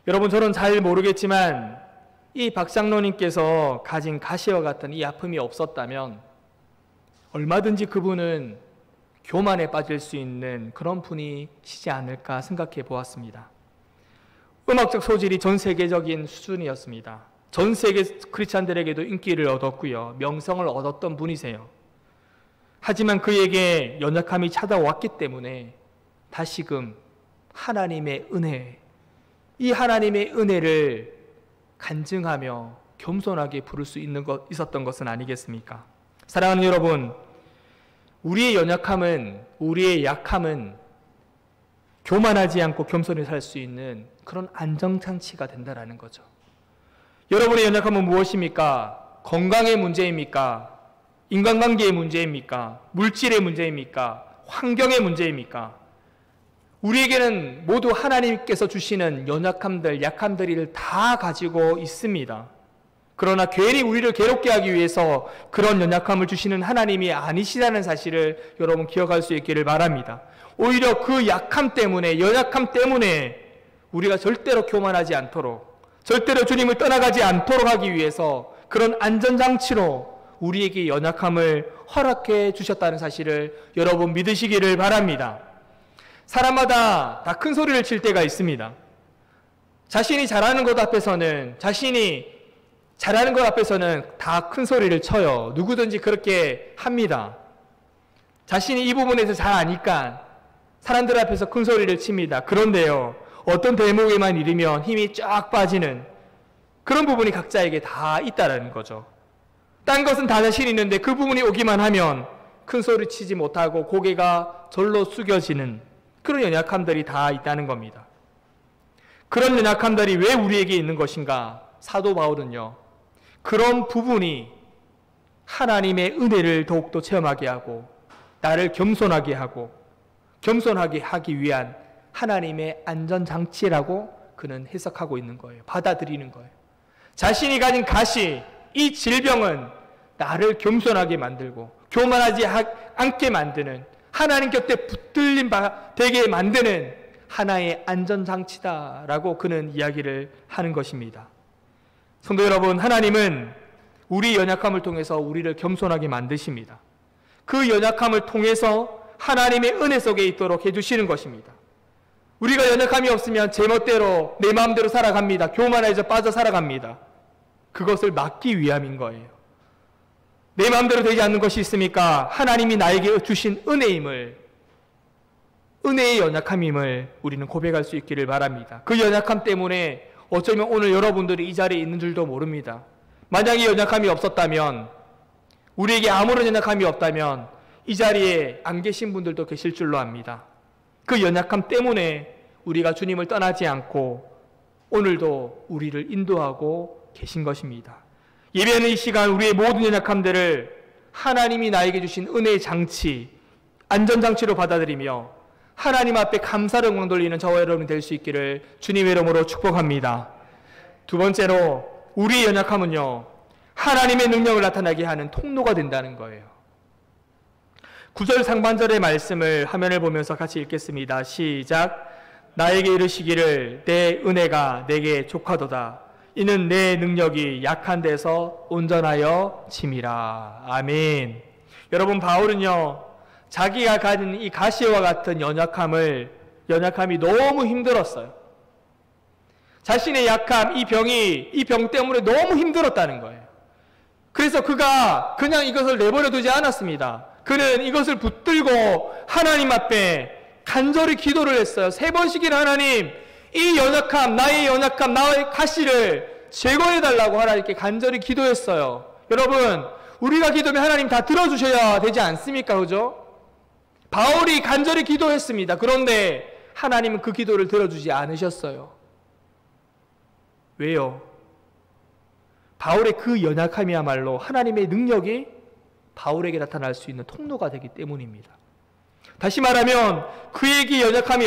여러분, 저는 잘 모르겠지만 이 박장로님께서 가진 가시와 같은 이 아픔이 없었다면 얼마든지 그분은 교만에 빠질 수 있는 그런 분이시지 않을까 생각해 보았습니다. 음악적 소질이 전 세계적인 수준이었습니다. 전 세계 크리스찬들에게도 인기를 얻었고요, 명성을 얻었던 분이세요. 하지만 그에게 연약함이 찾아왔기 때문에 다시금 하나님의 은혜, 이 하나님의 은혜를 간증하며 겸손하게 부를 수 있었던 것은 아니겠습니까? 사랑하는 여러분, 우리의 연약함은, 우리의 약함은 교만하지 않고 겸손히 살 수 있는 그런 안정장치가 된다는 거죠. 여러분의 연약함은 무엇입니까? 건강의 문제입니까? 인간관계의 문제입니까? 물질의 문제입니까? 환경의 문제입니까? 우리에게는 모두 하나님께서 주시는 연약함들, 약함들을 다 가지고 있습니다. 그러나 괜히 우리를 괴롭게 하기 위해서 그런 연약함을 주시는 하나님이 아니시라는 사실을 여러분 기억할 수 있기를 바랍니다. 오히려 그 약함 때문에, 연약함 때문에 우리가 절대로 교만하지 않도록, 절대로 주님을 떠나가지 않도록 하기 위해서 그런 안전장치로 우리에게 연약함을 허락해 주셨다는 사실을 여러분 믿으시기를 바랍니다. 사람마다 다 큰 소리를 칠 때가 있습니다. 자신이 잘하는 것 앞에서는 다 큰 소리를 쳐요. 누구든지 그렇게 합니다. 자신이 이 부분에서 잘 아니까 사람들 앞에서 큰 소리를 칩니다. 그런데요, 어떤 대목에만 이르면 힘이 쫙 빠지는 그런 부분이 각자에게 다 있다는 거죠. 딴 것은 다 자신 있는데 그 부분이 오기만 하면 큰 소리 치지 못하고 고개가 절로 숙여지는 그런 연약함들이 다 있다는 겁니다. 그런 연약함들이 왜 우리에게 있는 것인가? 사도 바울은요, 그런 부분이 하나님의 은혜를 더욱더 체험하게 하고 나를 겸손하게 하기 위한 하나님의 안전장치라고 그는 해석하고 있는 거예요. 받아들이는 거예요. 자신이 가진 가시, 이 질병은 나를 겸손하게 만들고 교만하지 않게 만드는, 하나님 곁에 붙들림 되게 만드는 하나의 안전장치다라고 그는 이야기를 하는 것입니다. 성도 여러분, 하나님은 우리 연약함을 통해서 우리를 겸손하게 만드십니다. 그 연약함을 통해서 하나님의 은혜 속에 있도록 해주시는 것입니다. 우리가 연약함이 없으면 제멋대로 내 마음대로 살아갑니다. 교만해져 빠져 살아갑니다. 그것을 막기 위함인 거예요. 내 마음대로 되지 않는 것이 있습니까? 하나님이 나에게 주신 은혜의 연약함임을 우리는 고백할 수 있기를 바랍니다. 그 연약함 때문에 어쩌면 오늘 여러분들이 이 자리에 있는 줄도 모릅니다. 만약에 연약함이 없었다면, 우리에게 아무런 연약함이 없다면 이 자리에 안 계신 분들도 계실 줄로 압니다. 그 연약함 때문에 우리가 주님을 떠나지 않고 오늘도 우리를 인도하고 계신 것입니다. 예배하는 이 시간 우리의 모든 연약함들을 하나님이 나에게 주신 은혜의 장치, 안전장치로 받아들이며 하나님 앞에 감사를 영광 돌리는 저와 여러분이 될 수 있기를 주님의 이름으로 축복합니다. 두 번째로, 우리의 연약함은요, 하나님의 능력을 나타나게 하는 통로가 된다는 거예요. 9절 상반절의 말씀을 화면을 보면서 같이 읽겠습니다. 시작. 나에게 이르시기를 내 은혜가 내게 족하도다. 이는 내 능력이 약한 데서 온전하여 짐이라. 아멘. 여러분, 바울은요, 자기가 가진 이 가시와 같은 연약함이 너무 힘들었어요. 자신의 약함, 이 병 때문에 너무 힘들었다는 거예요. 그래서 그가 그냥 이것을 내버려 두지 않았습니다. 그는 이것을 붙들고 하나님 앞에 간절히 기도를 했어요. 3번씩이나 하나님, 이 연약함, 나의 가시를 제거해달라고 하나님께 간절히 기도했어요. 여러분, 우리가 기도하면 하나님 다 들어주셔야 되지 않습니까? 그죠? 바울이 간절히 기도했습니다. 그런데 하나님은 그 기도를 들어주지 않으셨어요. 왜요? 바울의 그 연약함이야말로 하나님의 능력이 바울에게 나타날 수 있는 통로가 되기 때문입니다. 다시 말하면 그에게 연약함이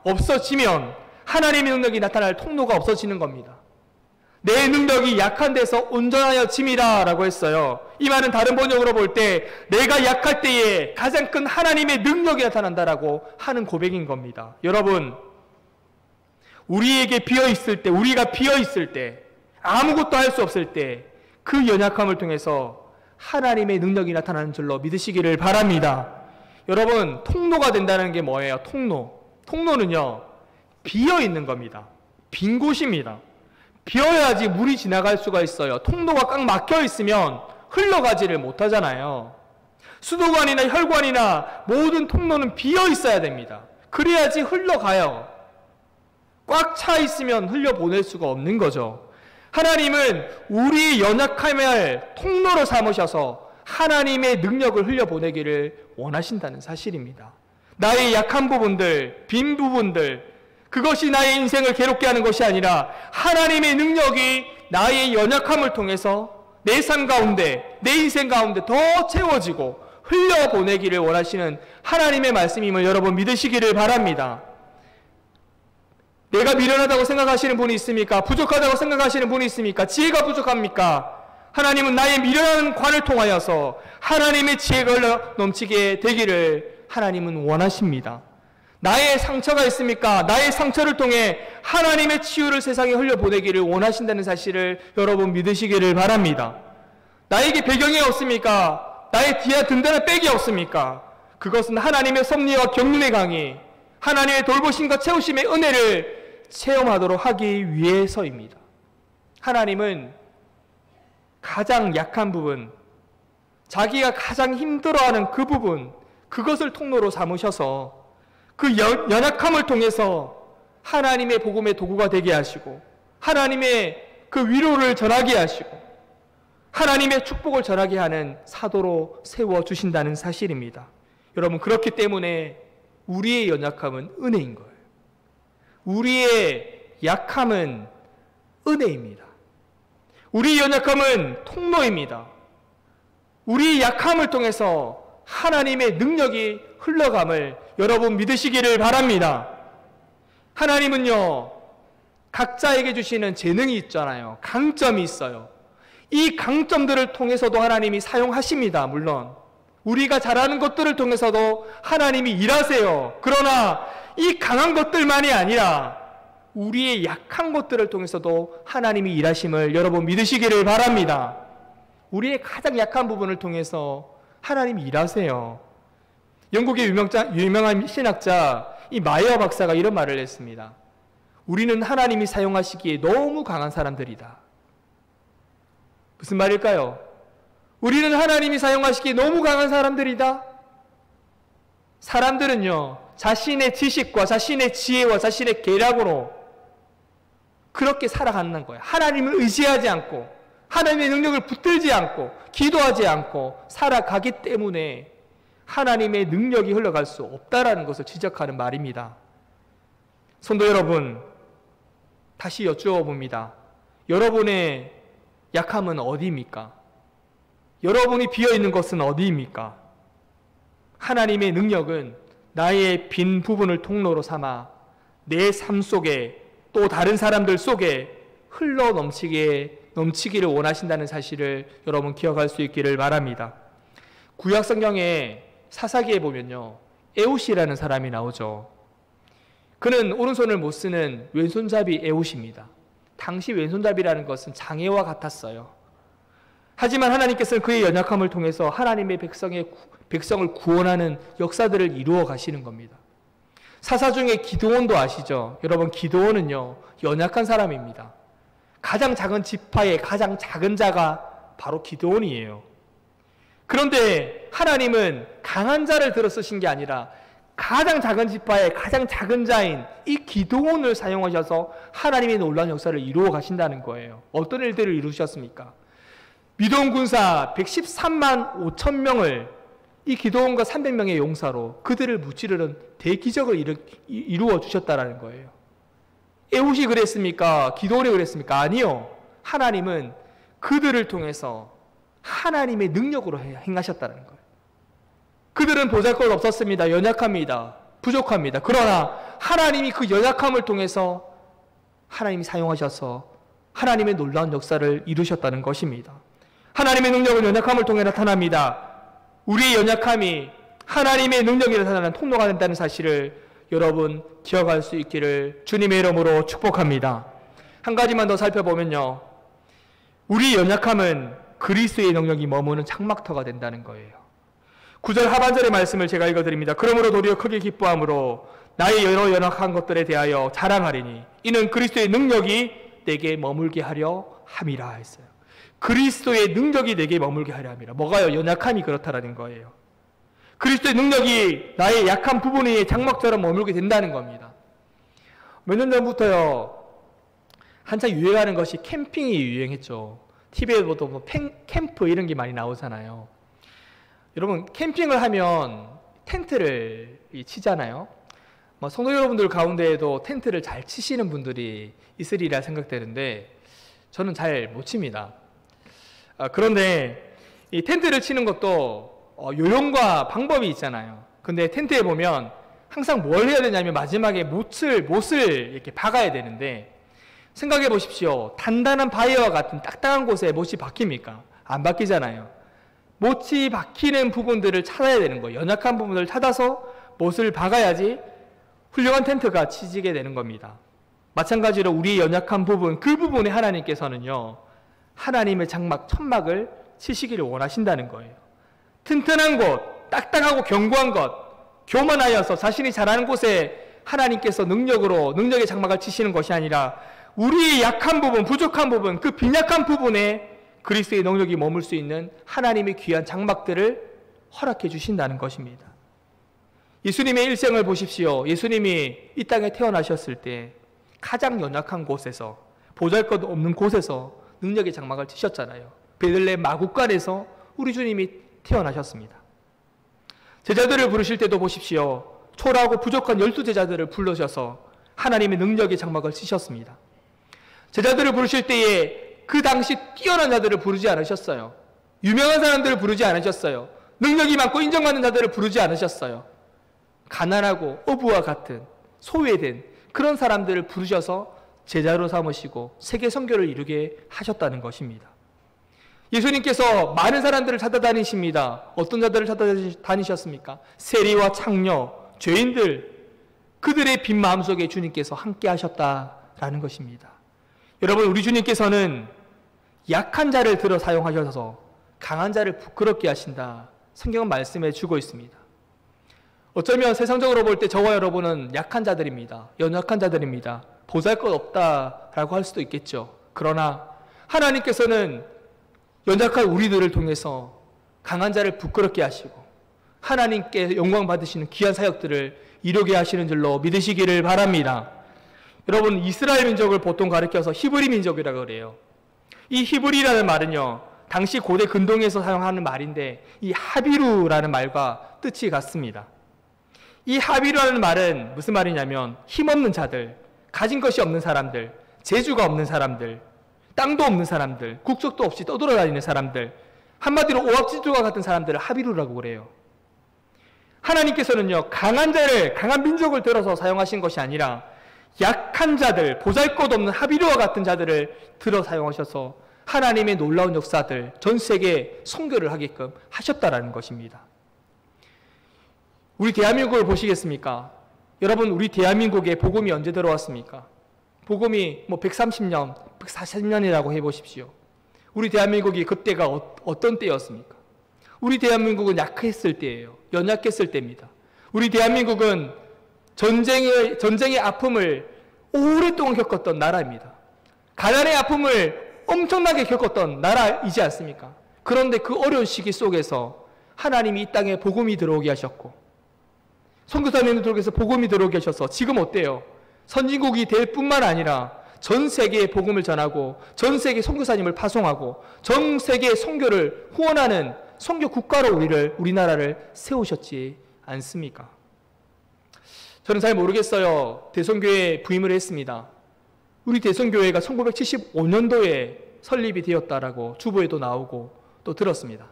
없어지면 하나님의 능력이 나타날 통로가 없어지는 겁니다. 내 능력이 약한 데서 온전하여 짐이라 라고 했어요. 이 말은 다른 번역으로 볼 때 내가 약할 때에 가장 큰 하나님의 능력이 나타난다라고 하는 고백인 겁니다. 여러분, 우리에게 비어있을 때, 우리가 비어있을 때, 아무것도 할 수 없을 때 그 연약함을 통해서 하나님의 능력이 나타나는 줄로 믿으시기를 바랍니다. 여러분, 통로가 된다는 게 뭐예요? 통로는요, 비어있는 겁니다. 빈 곳입니다. 비어야지 물이 지나갈 수가 있어요. 통로가 꽉 막혀 있으면 흘러가지를 못하잖아요. 수도관이나 혈관이나 모든 통로는 비어 있어야 됩니다. 그래야지 흘러가요. 꽉 차 있으면 흘려보낼 수가 없는 거죠. 하나님은 우리의 연약함을 통로로 삼으셔서 하나님의 능력을 흘려보내기를 원하신다는 사실입니다. 나의 약한 부분들, 빈 부분들, 그것이 나의 인생을 괴롭게 하는 것이 아니라 하나님의 능력이 나의 연약함을 통해서 내 삶 가운데, 내 인생 가운데 더 채워지고 흘려보내기를 원하시는 하나님의 말씀임을 여러분 믿으시기를 바랍니다. 내가 미련하다고 생각하시는 분이 있습니까? 부족하다고 생각하시는 분이 있습니까? 지혜가 부족합니까? 하나님은 나의 미련한 관을 통하여서 하나님의 지혜가 넘치게 되기를 하나님은 원하십니다. 나의 상처가 있습니까? 나의 상처를 통해 하나님의 치유를 세상에 흘려보내기를 원하신다는 사실을 여러분 믿으시기를 바랍니다. 나에게 배경이 없습니까? 나의 뒤에 든든한 백이 없습니까? 그것은 하나님의 섭리와 경륜의 강이, 하나님의 돌보심과 채우심의 은혜를 체험하도록 하기 위해서입니다. 하나님은 가장 약한 부분, 자기가 가장 힘들어하는 그 부분, 그것을 통로로 삼으셔서 그 연약함을 통해서 하나님의 복음의 도구가 되게 하시고 하나님의 그 위로를 전하게 하시고 하나님의 축복을 전하게 하는 사도로 세워주신다는 사실입니다. 여러분, 그렇기 때문에 우리의 연약함은 은혜인 거예요. 우리의 약함은 은혜입니다. 우리의 연약함은 통로입니다. 우리의 약함을 통해서 하나님의 능력이 흘러감을 여러분 믿으시기를 바랍니다. 하나님은요, 각자에게 주시는 재능이 있잖아요. 강점이 있어요. 이 강점들을 통해서도 하나님이 사용하십니다. 물론 우리가 잘하는 것들을 통해서도 하나님이 일하세요. 그러나 이 강한 것들만이 아니라 우리의 약한 것들을 통해서도 하나님이 일하심을 여러분 믿으시기를 바랍니다. 우리의 가장 약한 부분을 통해서 하나님이 일하세요. 영국의 유명한 신학자 이 마이어 박사가 이런 말을 했습니다. 우리는 하나님이 사용하시기에 너무 강한 사람들이다. 무슨 말일까요? 우리는 하나님이 사용하시기에 너무 강한 사람들이다. 사람들은요, 자신의 지식과 자신의 지혜와 자신의 계략으로 그렇게 살아가는 거예요. 하나님을 의지하지 않고 하나님의 능력을 붙들지 않고 기도하지 않고 살아가기 때문에 하나님의 능력이 흘러갈 수 없다라는 것을 지적하는 말입니다. 성도 여러분, 다시 여쭈어 봅니다. 여러분의 약함은 어디입니까? 여러분이 비어있는 것은 어디입니까? 하나님의 능력은 나의 빈 부분을 통로로 삼아 내 삶 속에 또 다른 사람들 속에 흘러 넘치기를 원하신다는 사실을 여러분 기억할 수 있기를 바랍니다. 구약 성경에 사사기에 보면요, 에웃이라는 사람이 나오죠. 그는 오른손을 못 쓰는 왼손잡이 에웃입니다. 당시 왼손잡이라는 것은 장애와 같았어요. 하지만 하나님께서는 그의 연약함을 통해서 하나님의 백성을 구원하는 역사들을 이루어 가시는 겁니다. 사사 중에 기드온도 아시죠? 여러분, 기드온은요, 연약한 사람입니다. 가장 작은 지파의 가장 작은 자가 바로 기드온이에요. 그런데 하나님은 강한 자를 들어 쓰신 게 아니라 가장 작은 지파의 가장 작은 자인 이 기드온을 사용하셔서 하나님의 놀라운 역사를 이루어 가신다는 거예요. 어떤 일들을 이루셨습니까? 미돈 군사 113만 5천 명을 이 기드온과 300명의 용사로 그들을 무찌르는 대기적을 이루어 주셨다는 거예요. 에웃이 그랬습니까? 기드온이 그랬습니까? 아니요. 하나님은 그들을 통해서 하나님의 능력으로 행하셨다는 거예요. 그들은 보잘것 없었습니다. 연약합니다. 부족합니다. 그러나 하나님이 그 연약함을 통해서 하나님이 사용하셔서 하나님의 놀라운 역사를 이루셨다는 것입니다. 하나님의 능력은 연약함을 통해 나타납니다. 우리의 연약함이 하나님의 능력이 나타나는 통로가 된다는 사실을 여러분 기억할 수 있기를 주님의 이름으로 축복합니다. 한 가지만 더 살펴보면요, 우리 연약함은 그리스도의 능력이 머무는 장막터가 된다는 거예요. 9절 하반절의 말씀을 제가 읽어드립니다. 그러므로 도리어 크게 기뻐함으로 나의 여러 연약한 것들에 대하여 자랑하리니 이는 그리스도의 능력이 내게 머물게 하려 함이라 했어요. 그리스도의 능력이 내게 머물게 하려 함이라. 뭐가요? 연약함이 그렇다라는 거예요. 그리스도의 능력이 나의 약한 부분에 장막처럼 머물게 된다는 겁니다. 몇 년 전부터요, 한참 유행하는 것이 캠핑이 유행했죠. TV에 보통 뭐 캠프 이런 게 많이 나오잖아요. 여러분, 캠핑을 하면 텐트를 치잖아요. 성도 여러분들 가운데에도 텐트를 잘 치시는 분들이 있으리라 생각되는데 저는 잘 못 칩니다. 그런데 이 텐트를 치는 것도 요령과 방법이 있잖아요. 근데 텐트에 보면 항상 뭘 해야 되냐면 마지막에 못을 이렇게 박아야 되는데, 생각해 보십시오. 단단한 바위와 같은 딱딱한 곳에 못이 박힙니까? 안 박히잖아요. 못이 박히는 부분들을 찾아야 되는 거예요. 연약한 부분을 찾아서 못을 박아야지 훌륭한 텐트가 치지게 되는 겁니다. 마찬가지로 우리의 연약한 부분, 그 부분에 하나님께서는요, 하나님의 장막, 천막을 치시기를 원하신다는 거예요. 튼튼한 곳, 딱딱하고 견고한 것, 교만하여서 자신이 잘하는 곳에 하나님께서 능력의 장막을 치시는 것이 아니라 우리의 약한 부분, 부족한 부분, 그 빈약한 부분에 그리스도의 능력이 머물 수 있는 하나님의 귀한 장막들을 허락해 주신다는 것입니다. 예수님의 일생을 보십시오. 예수님이 이 땅에 태어나셨을 때 가장 연약한 곳에서, 보잘것없는 곳에서 능력의 장막을 치셨잖아요. 베들레헴 마구간에서 우리 주님이 태어나셨습니다. 제자들을 부르실 때도 보십시오. 초라하고 부족한 12제자들을 불러셔서 하나님의 능력의 장막을 치셨습니다. 제자들을 부르실 때에 그 당시 뛰어난 자들을 부르지 않으셨어요. 유명한 사람들을 부르지 않으셨어요. 능력이 많고 인정받는 자들을 부르지 않으셨어요. 가난하고 어부와 같은 소외된 그런 사람들을 부르셔서 제자로 삼으시고 세계 선교를 이루게 하셨다는 것입니다. 예수님께서 많은 사람들을 찾아다니십니다. 어떤 자들을 찾아다니셨습니까? 세리와 창녀, 죄인들, 그들의 빈 마음속에 주님께서 함께 하셨다라는 것입니다. 여러분, 우리 주님께서는 약한 자를 들어 사용하셔서 강한 자를 부끄럽게 하신다. 성경은 말씀해 주고 있습니다. 어쩌면 세상적으로 볼 때 저와 여러분은 약한 자들입니다. 연약한 자들입니다. 보잘것없다라고 할 수도 있겠죠. 그러나 하나님께서는 연약한 우리들을 통해서 강한 자를 부끄럽게 하시고 하나님께 영광 받으시는 귀한 사역들을 이루게 하시는 줄로 믿으시기를 바랍니다. 여러분, 이스라엘 민족을 보통 가리켜서 히브리 민족이라고 그래요. 이 히브리라는 말은요, 당시 고대 근동에서 사용하는 말인데 이 하비루라는 말과 뜻이 같습니다. 이 하비루라는 말은 무슨 말이냐면 힘없는 자들, 가진 것이 없는 사람들, 재주가 없는 사람들, 땅도 없는 사람들, 국적도 없이 떠돌아다니는 사람들, 한마디로 오합지졸과 같은 사람들을 하비루라고 그래요. 하나님께서는요, 강한 자를, 강한 민족을 들어서 사용하신 것이 아니라 약한 자들, 보잘것없는 하비루와 같은 자들을 들어 사용하셔서 하나님의 놀라운 역사들, 전 세계에 선교를 하게끔 하셨다라는 것입니다. 우리 대한민국을 보시겠습니까? 여러분, 우리 대한민국에 복음이 언제 들어왔습니까? 복음이 130년, 140년이라고 해보십시오. 우리 대한민국이 그때가 어떤 때였습니까? 우리 대한민국은 약했을 때예요. 연약했을 때입니다. 우리 대한민국은 전쟁의 아픔을 오랫동안 겪었던 나라입니다. 가난의 아픔을 엄청나게 겪었던 나라이지 않습니까? 그런데 그 어려운 시기 속에서 하나님이 이 땅에 복음이 들어오게 하셨고 선교사님들께서 복음이 들어오게 하셔서 지금 어때요? 선진국이 될 뿐만 아니라 전 세계에 복음을 전하고 전 세계 선교사님을 파송하고 전 세계 선교를 후원하는 선교 국가로 우리나라를 세우셨지 않습니까? 저는 잘 모르겠어요. 대선교회에 부임을 했습니다. 우리 대선교회가 1975년도에 설립이 되었다라고 주보에도 나오고 또 들었습니다.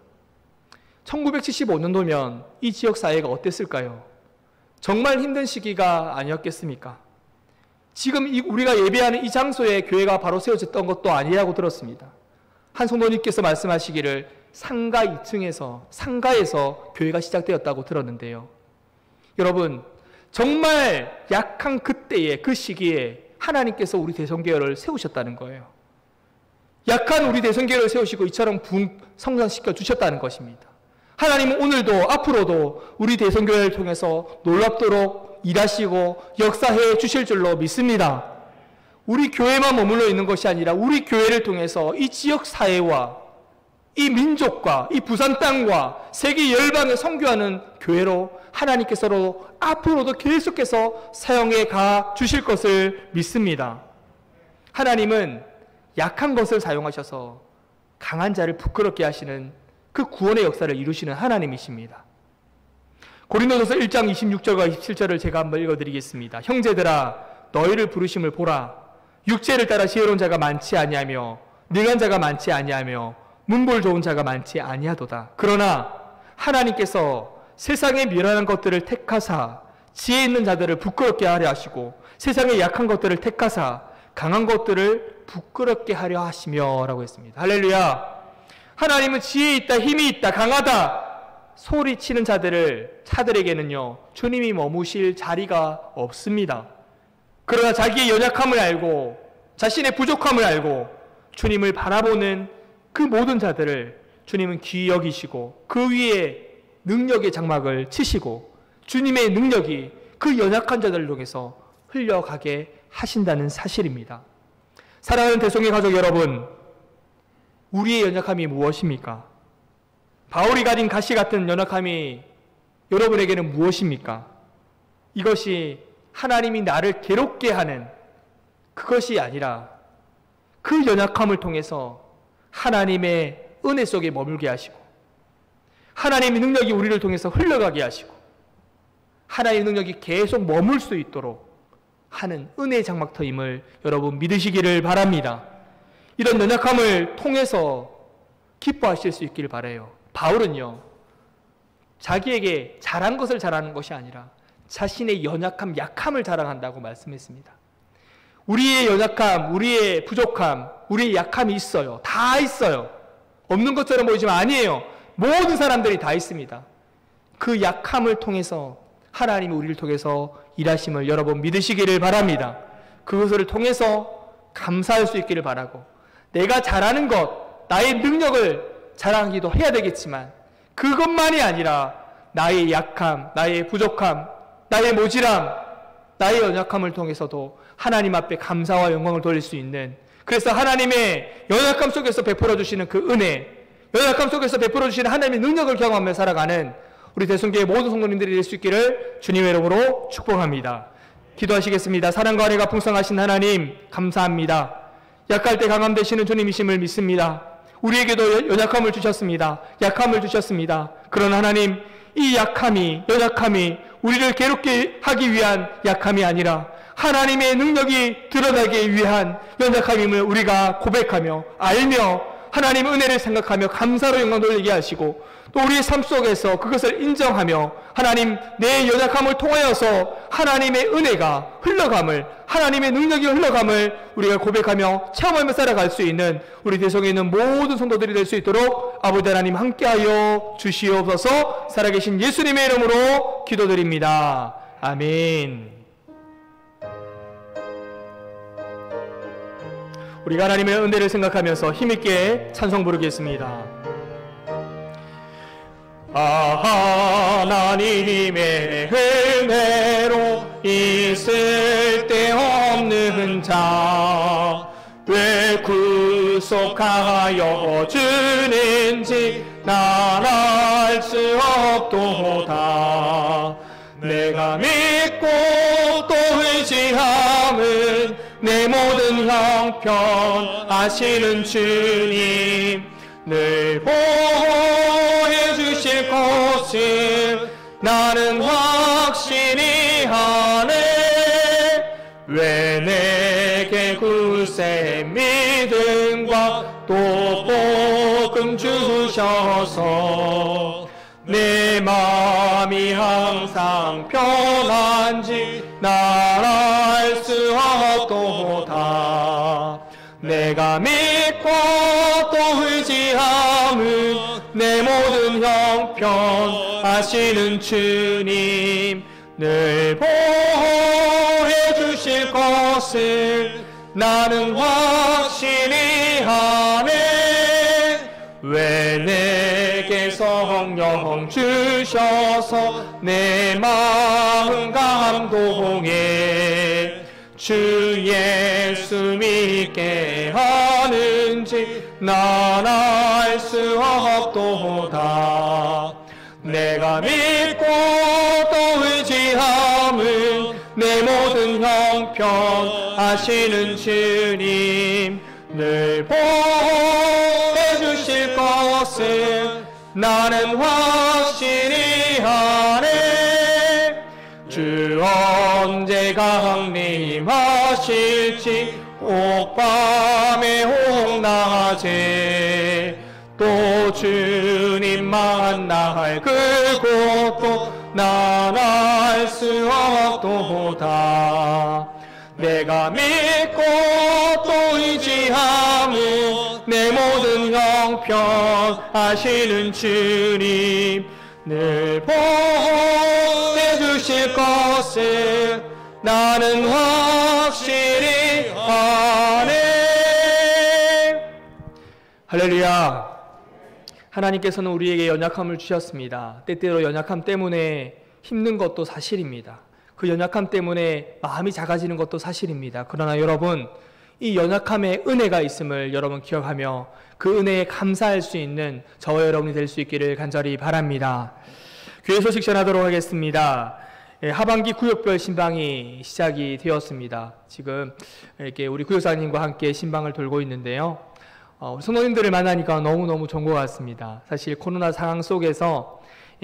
1975년도면 이 지역 사회가 어땠을까요? 정말 힘든 시기가 아니었겠습니까? 지금 우리가 예배하는 이 장소에 교회가 바로 세워졌던 것도 아니라고 들었습니다. 한 성도님께서 말씀하시기를 상가 2층에서 상가에서 교회가 시작되었다고 들었는데요. 여러분, 정말 약한 그때에 그 시기에 하나님께서 우리 대성교회를 세우셨다는 거예요. 약한 우리 대성교회를 세우시고 이처럼 성장시켜 주셨다는 것입니다. 하나님은 오늘도 앞으로도 우리 대성교회를 통해서 놀랍도록 일하시고 역사해 주실 줄로 믿습니다. 우리 교회만 머물러 있는 것이 아니라 우리 교회를 통해서 이 지역 사회와 이 민족과 이 부산 땅과 세계 열방에 선교하는 교회로 하나님께서도 앞으로도 계속해서 사용해 가 주실 것을 믿습니다. 하나님은 약한 것을 사용하셔서 강한 자를 부끄럽게 하시는 그 구원의 역사를 이루시는 하나님이십니다. 고린도전서 1장 26절과 27절을 제가 한번 읽어드리겠습니다. 형제들아, 너희를 부르심을 보라. 육체를 따라 지혜로운 자가 많지 아니하며 능한 자가 많지 아니하며 문볼 좋은 자가 많지 아니하도다. 그러나 하나님께서 세상의 미련한 것들을 택하사 지혜 있는 자들을 부끄럽게 하려 하시고 세상의 약한 것들을 택하사 강한 것들을 부끄럽게 하려 하시며 라고 했습니다. 할렐루야. 하나님은 지혜 있다, 힘이 있다, 강하다 소리치는 자들에게는요 주님이 머무실 자리가 없습니다. 그러나 자기의 연약함을 알고 자신의 부족함을 알고 주님을 바라보는 그 모든 자들을 주님은 귀히 여기시고 그 위에 능력의 장막을 치시고 주님의 능력이 그 연약한 자들을 통해서 흘려가게 하신다는 사실입니다. 사랑하는 대성의 가족 여러분, 우리의 연약함이 무엇입니까? 바울이 가진 가시 같은 연약함이 여러분에게는 무엇입니까? 이것이 하나님이 나를 괴롭게 하는 그것이 아니라 그 연약함을 통해서 하나님의 은혜 속에 머물게 하시고 하나님의 능력이 우리를 통해서 흘러가게 하시고 하나님의 능력이 계속 머물 수 있도록 하는 은혜의 장막터임을 여러분 믿으시기를 바랍니다. 이런 연약함을 통해서 기뻐하실 수 있기를 바라요. 바울은요 자기에게 잘한 것을 자랑하는 것이 아니라 자신의 연약함, 약함을 자랑한다고 말씀했습니다. 우리의 연약함, 우리의 부족함, 우리의 약함이 있어요. 다 있어요. 없는 것처럼 보이지만 아니에요. 모든 사람들이 다 있습니다. 그 약함을 통해서 하나님이 우리를 통해서 일하심을 여러분 믿으시기를 바랍니다. 그것을 통해서 감사할 수 있기를 바라고 내가 잘하는 것, 나의 능력을 자랑하기도 해야 되겠지만 그것만이 아니라 나의 약함, 나의 부족함, 나의 모질함, 나의 연약함을 통해서도 하나님 앞에 감사와 영광을 돌릴 수 있는, 그래서 하나님의 연약함 속에서 베풀어 주시는 그 은혜, 연약함 속에서 베풀어 주시는 하나님의 능력을 경험하며 살아가는 우리 대성교회 모든 성도님들이 될 수 있기를 주님의 이름으로 축복합니다. 기도하시겠습니다. 사랑과 은혜가 풍성하신 하나님 감사합니다. 약할 때 강함 되시는 주님이심을 믿습니다. 우리에게도 연약함을 주셨습니다. 약함을 주셨습니다. 그러나 하나님, 이 약함이, 연약함이 우리를 괴롭게 하기 위한 약함이 아니라 하나님의 능력이 드러나기 위한 연약함임을 우리가 고백하며 알며 하나님의 은혜를 생각하며 감사로 영광 돌리게 하시고 또 우리의 삶 속에서 그것을 인정하며 하나님, 내 연약함을 통하여서 하나님의 은혜가 흘러감을, 하나님의 능력이 흘러감을 우리가 고백하며 체험하며 살아갈 수 있는 우리 대성에 있는 모든 성도들이 될 수 있도록 아버지 하나님 함께하여 주시옵소서. 살아계신 예수님의 이름으로 기도드립니다. 아멘. 우리가 하나님의 은혜를 생각하면서 힘있게 찬송 부르겠습니다. 하나님의 은혜로 있을 데 없는 자 왜 구속하여 주는지 난 알 수 없도다. 내가 믿고 또 의지함은 내 모든 형편 아시는 주님 늘 보호해 주실 것을 나는 확신히 하네. 왜 내게 굳세 믿음과 또 복음 주셔서 내 마음이 항상 편한지 날 알 수 없네. 내가 믿고 또 의지함은 내 모든 형편 아시는 주님 늘 보호해 주실 것을 나는 확실히 하네. 왜 내게 성령 주셔서 내 마음 감동해 주 예수 믿게 하는지 난 알 수 없도다. 내가 믿고 또 의지함은 내 모든 형편 아시는 주님 늘 보호해 주실 것을 나는 확실히 하네. 주 언제 강림하실지 옥밤에 홍낮에 또 주님 만날 그곳도 난 알 수 없도다. 내가 믿고 또 의지함은 내 모든 형편 아시는 주님 늘 보호해 주실 것을 나는 확실히 아네. 할렐루야. 하나님께서는 우리에게 연약함을 주셨습니다. 때때로 연약함 때문에 힘든 것도 사실입니다. 그 연약함 때문에 마음이 작아지는 것도 사실입니다. 그러나 여러분, 이 연약함에 은혜가 있음을 여러분 기억하며 그 은혜에 감사할 수 있는 저와 여러분이 될 수 있기를 간절히 바랍니다. 교회 소식 전하도록 하겠습니다. 하반기 구역별 신방이 시작이 되었습니다. 지금 이렇게 우리 구역사님과 함께 신방을 돌고 있는데요. 성도님들을 만나니까 너무너무 좋은 것 같습니다. 사실 코로나 상황 속에서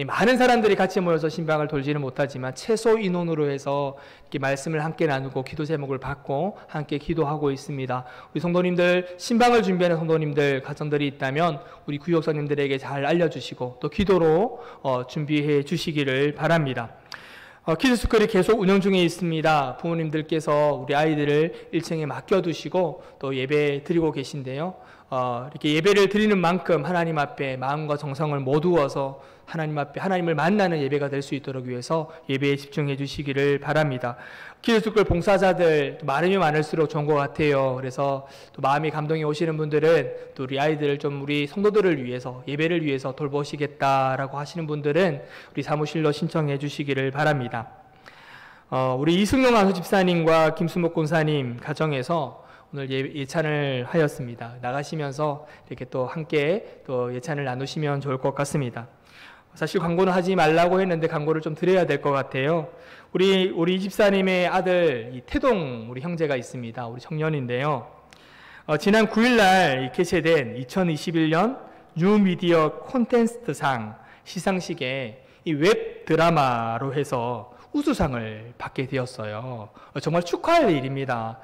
많은 사람들이 같이 모여서 신방을 돌지는 못하지만 최소 인원으로 해서 이렇게 말씀을 함께 나누고 기도 제목을 받고 함께 기도하고 있습니다. 우리 성도님들, 신방을 준비하는 성도님들, 가정들이 있다면 우리 구역사님들에게 잘 알려주시고 또 기도로 준비해 주시기를 바랍니다. 키즈스쿨이 계속 운영 중에 있습니다. 부모님들께서 우리 아이들을 1층에 맡겨두시고 또 예배 드리고 계신데요. 이렇게 예배를 드리는 만큼 하나님 앞에 마음과 정성을 모두어서 하나님 앞에 하나님을 만나는 예배가 될 수 있도록 위해서 예배에 집중해 주시기를 바랍니다. 키즈스쿨 봉사자들 많으면 많을수록 좋은 것 같아요. 그래서 또 마음이 감동이 오시는 분들은 또 우리 아이들을 좀 우리 성도들을 위해서 예배를 위해서 돌보시겠다라고 하시는 분들은 우리 사무실로 신청해 주시기를 바랍니다. 우리 이승용 안수 집사님과 김수목 권사님 가정에서 오늘 예찬을 하였습니다. 나가시면서 이렇게 또 함께 또 예찬을 나누시면 좋을 것 같습니다. 사실 광고는 하지 말라고 했는데 광고를 좀 드려야 될 것 같아요. 우리 이 집사님의 아들 태동 우리 형제가 있습니다. 우리 청년인데요. 지난 9일날 개최된 2021년 뉴미디어 콘테스트상 시상식에 이 웹 드라마로 해서 우수상을 받게 되었어요. 정말 축하할 일입니다.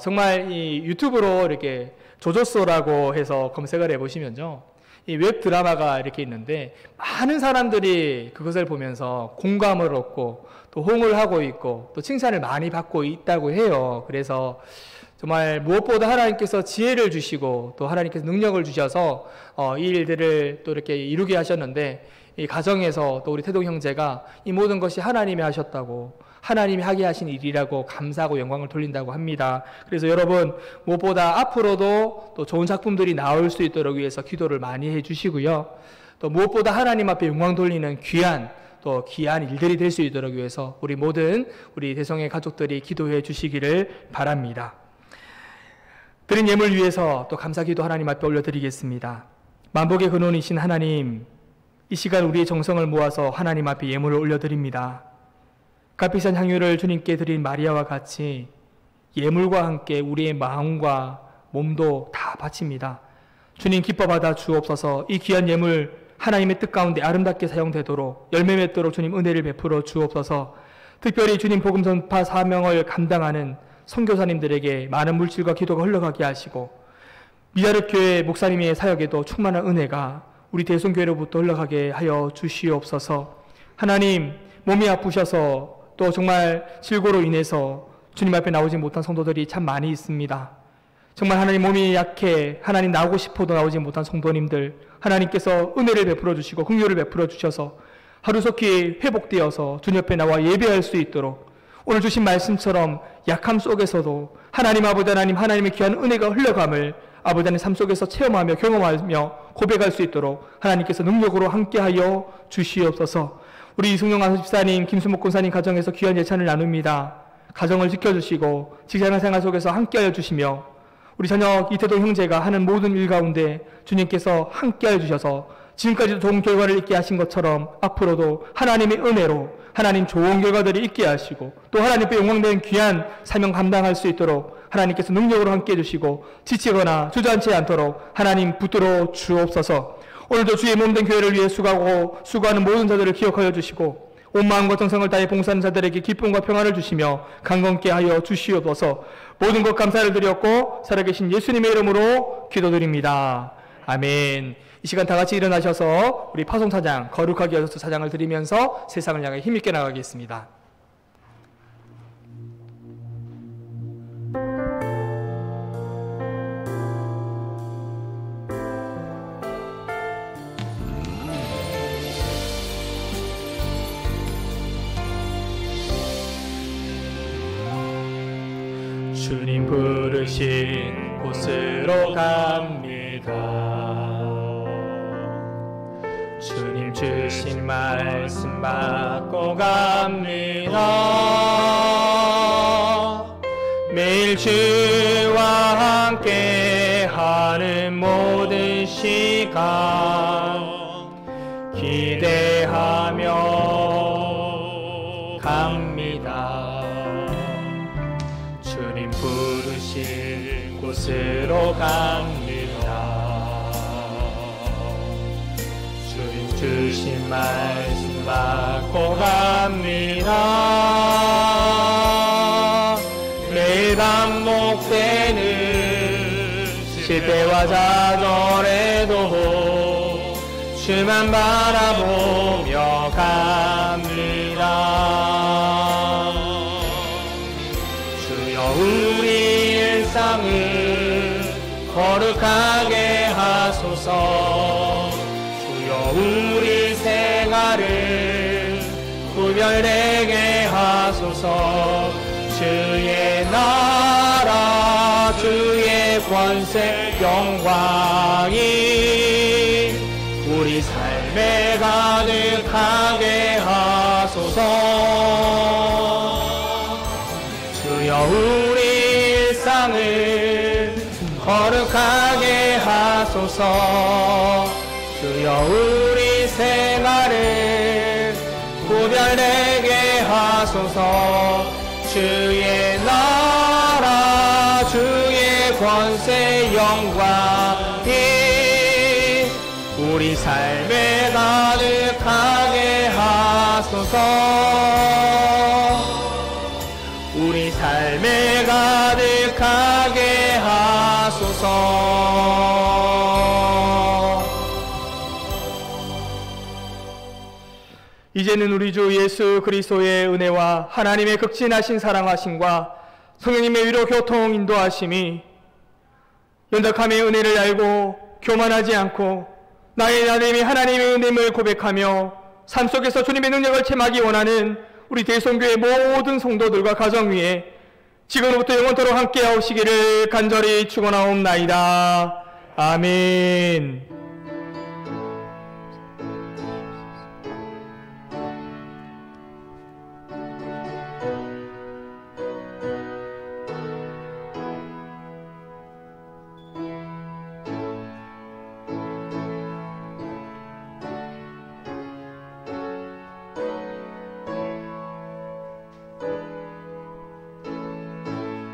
정말 이 유튜브로 이렇게 조조소라고 해서 검색을 해보시면요. 이 웹 드라마가 이렇게 있는데 많은 사람들이 그것을 보면서 공감을 얻고 또 호응을 하고 있고 또 칭찬을 많이 받고 있다고 해요. 그래서 정말 무엇보다 하나님께서 지혜를 주시고 또 하나님께서 능력을 주셔서 이 일들을 또 이렇게 이루게 하셨는데 이 가정에서 또 우리 태동 형제가 이 모든 것이 하나님이 하셨다고 하나님이 하게 하신 일이라고 감사하고 영광을 돌린다고 합니다. 그래서 여러분 무엇보다 앞으로도 또 좋은 작품들이 나올 수 있도록 위해서 기도를 많이 해주시고요. 또 무엇보다 하나님 앞에 영광 돌리는 귀한 또 귀한 일들이 될 수 있도록 위해서 우리 모든 우리 대성의 가족들이 기도해 주시기를 바랍니다. 드린 예물 위해서 또 감사기도 하나님 앞에 올려드리겠습니다. 만복의 근원이신 하나님, 이 시간 우리의 정성을 모아서 하나님 앞에 예물을 올려드립니다. 값비싼 향유를 주님께 드린 마리아와 같이 예물과 함께 우리의 마음과 몸도 다 바칩니다. 주님 기뻐 받아 주옵소서. 이 귀한 예물 하나님의 뜻 가운데 아름답게 사용되도록 열매 맺도록 주님 은혜를 베풀어 주옵소서. 특별히 주님 복음 전파 사명을 감당하는 선교사님들에게 많은 물질과 기도가 흘러가게 하시고 미자립 교회 목사님의 사역에도 충만한 은혜가 우리 대성교회로부터 흘러가게 하여 주시옵소서. 하나님, 몸이 아프셔서 또 정말 질고로 인해서 주님 앞에 나오지 못한 성도들이 참 많이 있습니다. 정말 하나님 몸이 약해 하나님 나오고 싶어도 나오지 못한 성도님들, 하나님께서 은혜를 베풀어 주시고 긍휼을 베풀어 주셔서 하루속히 회복되어서 주님 옆에 나와 예배할 수 있도록 오늘 주신 말씀처럼 약함 속에서도 하나님 아버지 하나님 하나님의 귀한 은혜가 흘러감을 아버지 하나님 삶 속에서 체험하며 경험하며 고백할 수 있도록 하나님께서 능력으로 함께하여 주시옵소서. 우리 이승용 집사님, 김수목 권사님 가정에서 귀한 예찬을 나눕니다. 가정을 지켜주시고 직장 생활 속에서 함께하여 주시며 우리 자녀 이태동 형제가 하는 모든 일 가운데 주님께서 함께하여 주셔서 지금까지도 좋은 결과를 있게 하신 것처럼 앞으로도 하나님의 은혜로 하나님 좋은 결과들이 있게 하시고 또 하나님께 영광되는 귀한 사명 감당할 수 있도록 하나님께서 능력으로 함께해 주시고 지치거나 주저앉지 않도록 하나님 붙들어 주옵소서. 오늘도 주의 몸된 교회를 위해 수고하는 모든 자들을 기억하여 주시고 온 마음과 정성을 다해 봉사하는 자들에게 기쁨과 평안을 주시며 강건케 하여 주시옵소서. 모든 것 감사를 드렸고 살아계신 예수님의 이름으로 기도드립니다. 아멘. 이 시간 다 같이 일어나셔서 우리 파송사장 거룩하게 여섯 사장을 드리면서 세상을 향해 힘있게 나가겠습니다. 주님 부르신 곳으로 갑니다. 주님 주신 말씀 받고 갑니다. 매일 주와 함께 하는 모든 시간 기대하며 갑니다. 주님 부르신 곳으로 갑니다. 주님 주신 말씀 받고 갑니다. 매일 반복되는 실패와 좌절에도 주만 바라보며 갑니다. 주여 우리 일상을 거룩하게 하소서. 주여 우리 생활을 구별되게 하소서. 주의 나라 주의 권세 영광이 우리 삶에 가득하게 하소서. 주여 우리 일상을 거룩하게 하소서. 주여 우리 생활을 구별되게 하소서. 주의 나라 주의 권세 영광이 우리 삶에 가득하게 하소서. 우리 삶에 가득하게 하소서. 이제는 우리 주 예수 그리스도의 은혜와 하나님의 극진하신 사랑하심과 성령님의 위로 교통 인도하심이 연덕함의 은혜를 알고 교만하지 않고 나의 하나님이 하나님의 은혜임을 고백하며 삶 속에서 주님의 능력을 체험하기 원하는 우리 대성교회 모든 성도들과 가정 위에 지금부터 영원토록 함께 하시기를 간절히 축원하옵나이다. 아멘.